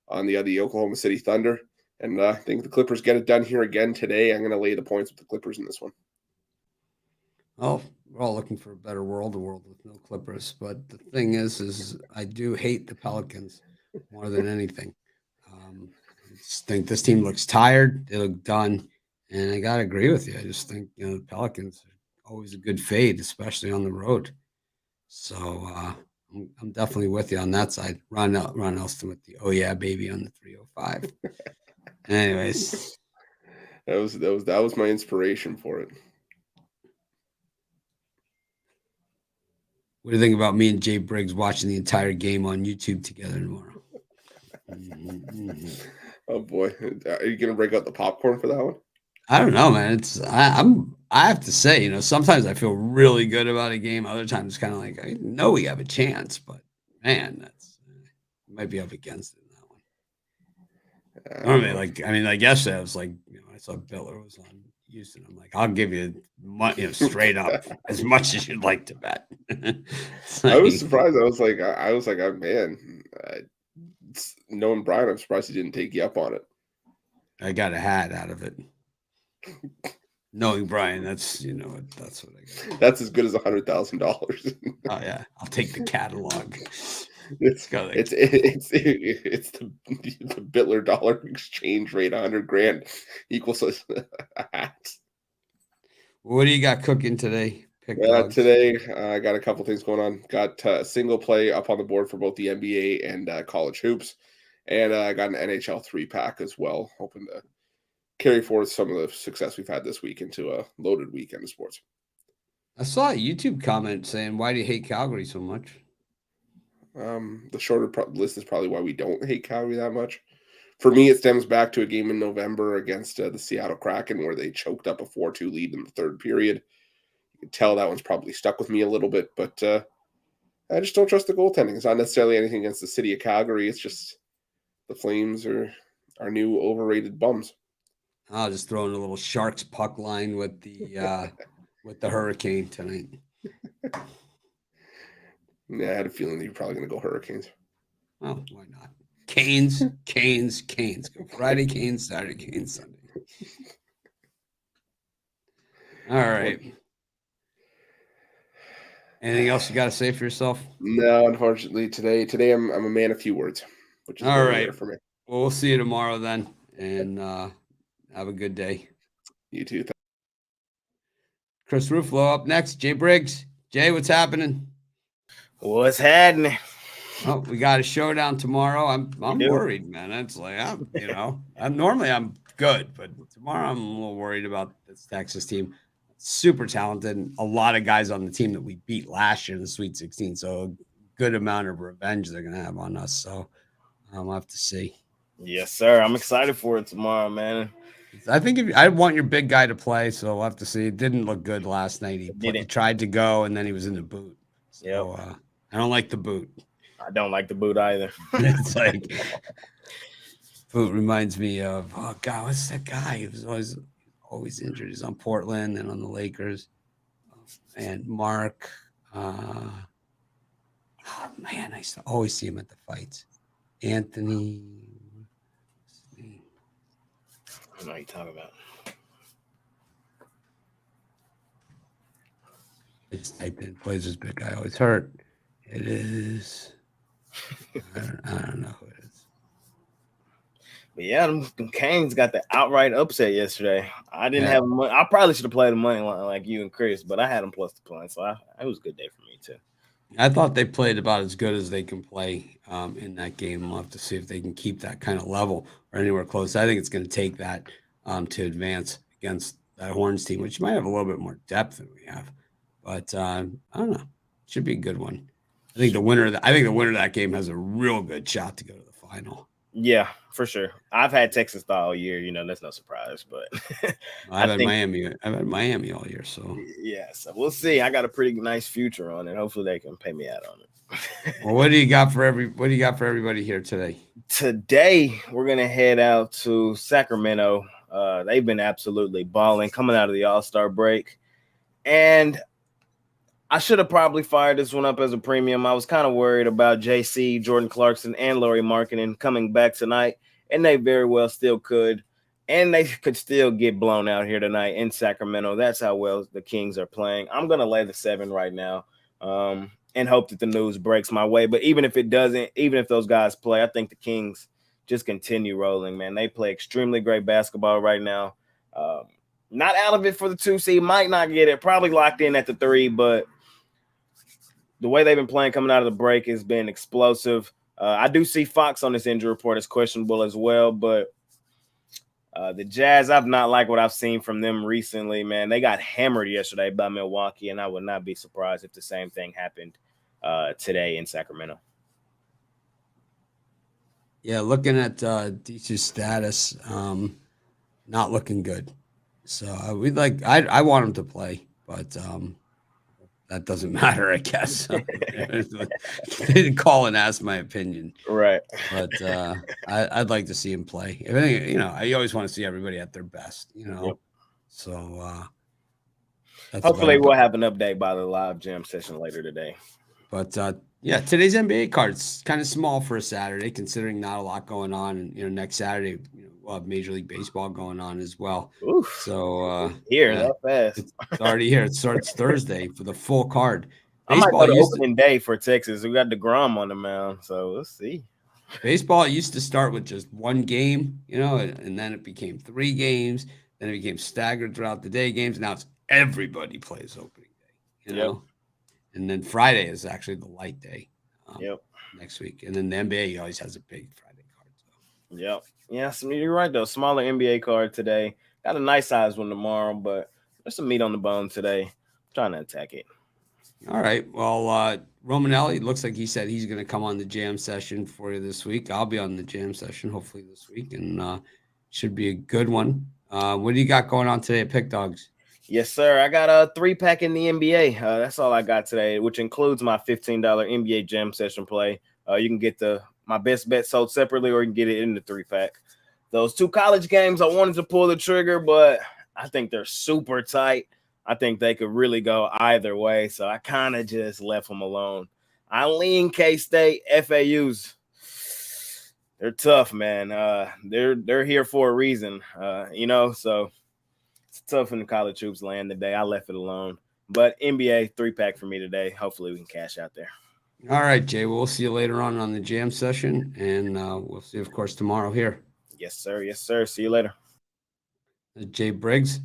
Oklahoma City Thunder, and I think the Clippers get it done here again today. I'm going to lay the points with the Clippers in this one. Well, we're all looking for a better world, a world with no Clippers. But the thing is I do hate the Pelicans more than anything. I just think this team looks tired. They look done. And I got to agree with you. I just think, the Pelicans are always a good fade, especially on the road. So I'm definitely with you on that side. Ron Elston with the "oh yeah, baby" on the 305. Anyways, that was my inspiration for it. What do you think about me and Jay Briggs watching the entire game on YouTube together tomorrow? Oh boy, are you gonna break out the popcorn for that one? I don't know, man. I have to say, sometimes I feel really good about a game. Other times, it's kind of like I know we have a chance, but man, might be up against it in that one. Normally, like yesterday, I was like, I saw Biller was on Houston. I'm like, I'll give you, straight up as much as you'd like to bet. I was surprised. I was like, oh, man, knowing Brian, I'm surprised he didn't take you up on it. I got a hat out of it. Knowing Brian, that's that's what I got. That's as good as $100,000. Oh yeah, I'll take the catalog. It's the Bitler dollar exchange rate. $100,000 equals a hat. What do you got cooking today? Today, I got a couple things going on. Got a single play up on the board for both the NBA and college hoops, and I got an NHL 3-pack as well. Hoping to carry forward some of the success we've had this week into a loaded weekend of sports. I saw a YouTube comment saying, "Why do you hate Calgary so much?" The shorter list is probably why we don't hate Calgary that much. For me, it stems back to a game in November against the Seattle Kraken where they choked up a 4-2 lead in the 3rd period. You can tell that one's probably stuck with me a little bit, but I just don't trust the goaltending. It's not necessarily anything against the city of Calgary. It's just the Flames are our new overrated bums. I'll just throw in a little Sharks puck line with the Hurricane tonight. Yeah, I had a feeling that you're probably going to go Hurricanes. Oh, why not? Canes. Go Friday, Canes, Saturday, Canes, Sunday. All right. Anything else you got to say for yourself? No, unfortunately, today I'm a man of few words, which is all right rare for me. Well, we'll see you tomorrow then, and have a good day. You too. Chris Ruffalo up next. Jay Briggs. Jay, what's happening? What's happening? Oh, we got a showdown tomorrow. I'm do. worried, man. It's like I'm normally I'm good, but tomorrow I'm a little worried about this Texas team. Super talented, and a lot of guys on the team that we beat last year in the Sweet 16. So a good amount of revenge they're gonna have on us. So I'll have to see. Yes, sir. I'm excited for it tomorrow, man. I think I want your big guy to play, so we'll have to see. It didn't look good last night. He tried to go, and then he was in the boot. So I don't like the boot. I don't like the boot either. It's like boot reminds me of God, what's that guy? He was always injured. He's on Portland and on the Lakers. And Mark, oh man, I used to always see him at the fights. Anthony. I know what you're talking about. I just typed in Blazers big guy always hurt. It is. I don't know who it is. But yeah, them Canes got the outright upset yesterday. I didn't have money. I probably should have played the money line like you and Chris, but I had them plus the point, so it was a good day for me too. I thought they played about as good as they can play in that game. We'll have to see if they can keep that kind of level or anywhere close. I think it's going to take that to advance against that Horns team, which might have a little bit more depth than we have. But I don't know. It should be a good one. I think the winner of that game has a real good shot to go to the final. Yeah, for sure. I've had Texas all year. That's no surprise. But I've had Miami all year. So yeah, so we'll see. I got a pretty nice future on it. Hopefully, they can pay me out on it. Well, what do you got for everybody here today? Today, we're gonna head out to Sacramento. They've been absolutely balling coming out of the All-Star break, and I should have probably fired this one up as a premium. I was kind of worried about JC, Jordan Clarkson, and Lauri Markkanen coming back tonight, and they very well still could. And they could still get blown out here tonight in Sacramento. That's how well the Kings are playing. I'm going to lay the 7 right now and hope that the news breaks my way. But even if it doesn't, even if those guys play, I think the Kings just continue rolling, man. They play extremely great basketball right now. Not out of it for the 2 seed. Might not get it. Probably locked in at the 3, but the way they've been playing coming out of the break has been explosive. I do see Fox on this injury report as questionable as well, but the Jazz, I've not liked what I've seen from them recently, man. They got hammered yesterday by Milwaukee, and I would not be surprised if the same thing happened today in Sacramento. Yeah, looking at DC's status, not looking good. So I want him to play, but that doesn't matter, I guess. They didn't call and ask my opinion. Right. But I'd like to see him play. If anything, I always want to see everybody at their best, Yep. So hopefully we'll have an update by the live jam session later today. But today's NBA card's kind of small for a Saturday, considering not a lot going on. And next Saturday, we'll have Major League Baseball going on as well. Oof. So that fast. It's already here. It starts Thursday for the full card. I might go to opening day for Texas. We got DeGrom on the mound, so we'll see. Baseball used to start with just one game, and then it became 3 games. Then it became staggered throughout the day games. Now it's everybody plays opening day, Yep. And then Friday is actually the light day next week. And then the NBA always has a big Friday card. So. Yep. Yeah, so you're right, though. Smaller NBA card today. Got a nice size one tomorrow, but there's some meat on the bone today. I'm trying to attack it. All right. Well, Romanelli, looks like he said he's going to come on the jam session for you this week. I'll be on the jam session hopefully this week, and should be a good one. What do you got going on today at Pick Dogs? Yes, sir. I got a 3-pack in the NBA. That's all I got today, which includes my $15 NBA jam session play. You can get my best bet sold separately, or you can get it in the 3-pack. Those 2 college games, I wanted to pull the trigger, but I think they're super tight. I think they could really go either way, so I kind of just left them alone. I lean K-State. FAU's. They're tough, man. They're here for a reason, so it's tough in the college hoops land today. I left it alone. But NBA 3-pack for me today. Hopefully we can cash out there. All right, Jay. We'll see you later on the jam session, and we'll see, of course, tomorrow here. Yes, sir. Yes, sir. See you later. Jay Briggs.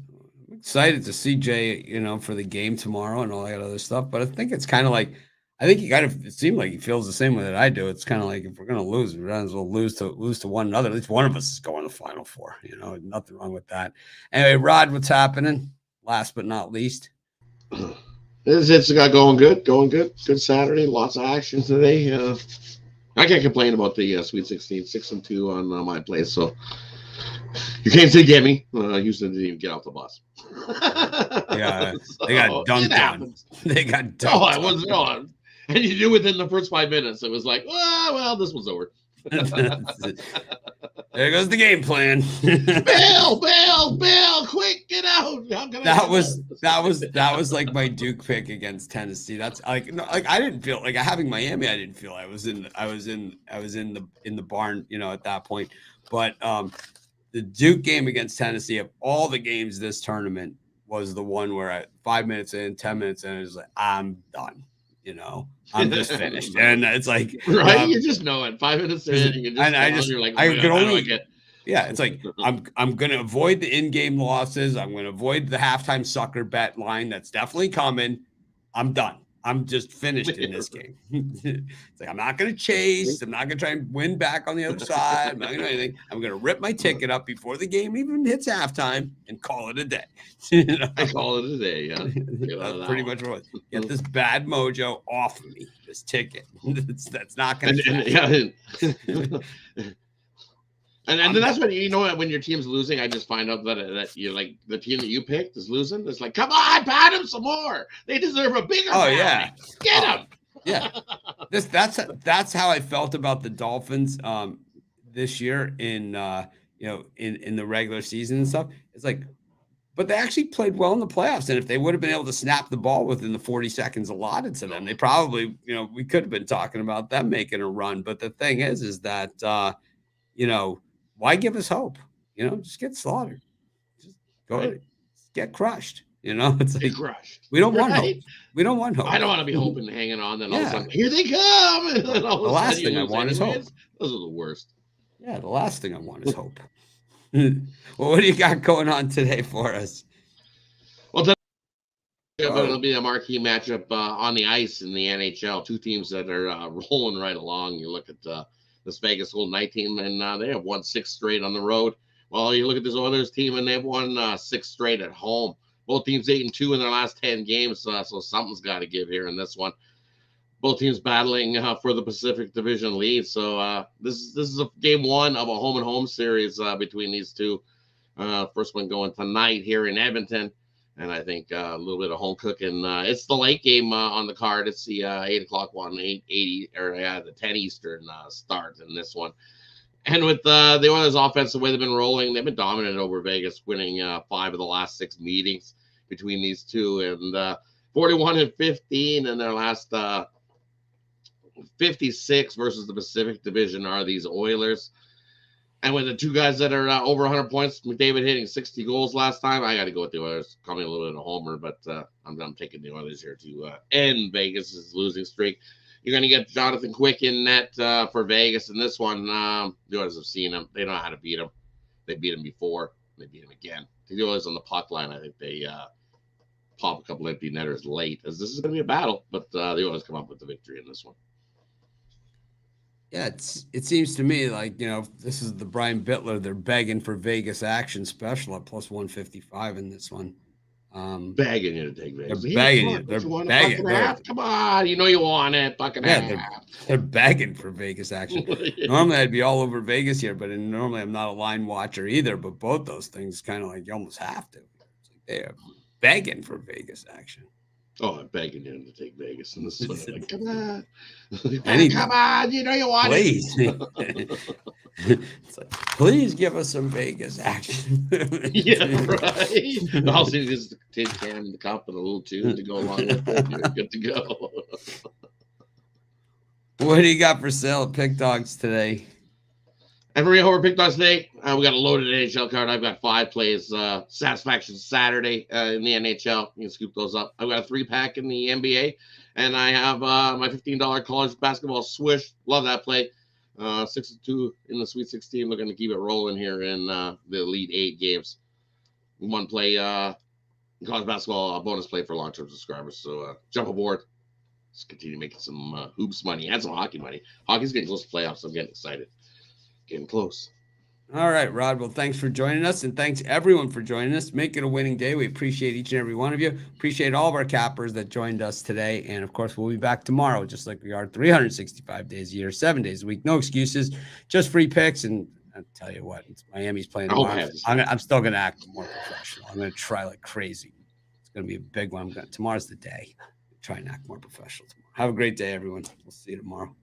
I'm excited to see Jay, for the game tomorrow and all that other stuff. But I think it's kind of like I think it seemed like he feels the same way that I do. It's kind of like if we're going to lose, we might as well lose to one another. At least one of us is going to the Final Four. Nothing wrong with that. Anyway, Rod, what's happening? Last but not least. It's got going good. Good Saturday. Lots of action today. I can't complain about the Sweet 16, 6-2 on my place. So you can't say get me. Houston didn't even get off the bus. They got dunked on. They got dunked. Oh, I wasn't on. And you knew within the first 5 minutes, it was like, well, this was over. There goes the game plan. Bill, quick, get out. That was like my Duke pick against Tennessee. That's like I didn't feel like having Miami. I didn't feel I was in the barn, at that point. But the Duke game against Tennessee, of all the games this tournament, was the one where at 5 minutes in, 10 minutes in, it was like, I'm done. I'm just finished. And it's like, right. You just know it. 5 minutes in, you just, you're like, it's like, I'm going to avoid the in-game losses. I'm going to avoid the halftime sucker bet line. That's definitely coming. I'm done. I'm just finished in this game. It's like, I'm not going to chase. I'm not going to try and win back on the other side. I'm not going to do anything. I'm going to rip my ticket up before the game even hits halftime and call it a day. I call it a day, yeah. That's pretty much what it was. Get this bad mojo off of me, this ticket. That's not going to And that's when when your team's losing, I just find out that you're like the team that you picked is losing. It's like, come on, pat them some more. They deserve a bigger. Yeah, get them. Yeah, that's how I felt about the Dolphins this year in the regular season and stuff. It's like, but they actually played well in the playoffs, and if they would have been able to snap the ball within the 40 seconds allotted to them, they probably we could have been talking about them making a run. But the thing is that why give us hope? Just get slaughtered. Just go ahead. Get crushed. It's like crushed. We don't want hope. We don't want hope. I don't want to be hoping and hanging on. Then all of a sudden, here they come. And then all the last thing I want is hope. Those are the worst. Yeah, the last thing I want is hope. Well, what do you got going on today for us? Well, it'll be a marquee matchup on the ice in the NHL. Two teams that are rolling right along. You look at this Vegas Golden Knight team, and they have won 6 straight on the road. Well, you look at this Oilers team, and they've won 6 straight at home. Both teams 8-2 in their last 10 games, so something's got to give here in this one. Both teams battling for the Pacific Division lead. So this is a game 1 of a home-and-home series between these two. First one going tonight here in Edmonton. And I think a little bit of home cooking. It's the late game on the card. It's the 8 o'clock one, 8:80 or the 10 Eastern start in this one. And with the Oilers' offense, the way they've been rolling, they've been dominant over Vegas, winning 5 of the last 6 meetings between these two, and 41-15 in their last 56 versus the Pacific Division are these Oilers. And with the two guys that are over 100 points, McDavid hitting 60 goals last time, I got to go with the Oilers. Call me a little bit of a homer, but I'm taking the Oilers here to end Vegas' losing streak. You're going to get Jonathan Quick in net for Vegas in this one. The Oilers have seen him. They know how to beat him. They beat him before. They beat him again. The Oilers on the puck line, I think they pop a couple empty netters late, as this is going to be a battle, but the Oilers come up with the victory in this one. Yeah, it seems to me like, this is the Brian Bittler. They're begging for Vegas action special at plus 155 in this one. Begging you to take Vegas. They're begging you. They're begging. Come on, you want it. They're begging for Vegas action. Normally, I'd be all over Vegas here, but normally I'm not a line watcher either. But both those things kind of like you almost have to. They're begging for Vegas action. Oh, I'm begging him to take Vegas. And this is what I'm like, come on. Come on, you want it. It's like, please give us some Vegas action. Yeah, right. I'll see this tin can in the cup and a little tune to go along with it. You're good to go. What do you got for sale at Pick Dogs today? And Maria Howard Pick Dogs today. We got a loaded NHL card. I've got 5 plays. Satisfaction Saturday in the NHL. You can scoop those up. I've got a 3-pack in the NBA. And I have my $15 college basketball swish. Love that play. 6-2 in the Sweet 16. Looking to keep it rolling here in the Elite 8 games. 1 play college basketball bonus play for long-term subscribers. So jump aboard. Let's continue making some hoops money and some hockey money. Hockey's getting close to playoffs. So I'm getting excited. Getting close. All right, Rod. Well, thanks for joining us, and thanks everyone for joining us. Make it a winning day. We appreciate each and every one of you. Appreciate all of our cappers that joined us today. And of course, we'll be back tomorrow, just like we are 365 days a year, 7 days a week. No excuses, just free picks. And I'll tell you what, Miami's playing tomorrow. I'm still going to act more professional. I'm going to try like crazy. It's going to be a big one. Tomorrow's the day. Try and act more professional tomorrow. Have a great day, everyone. We'll see you tomorrow.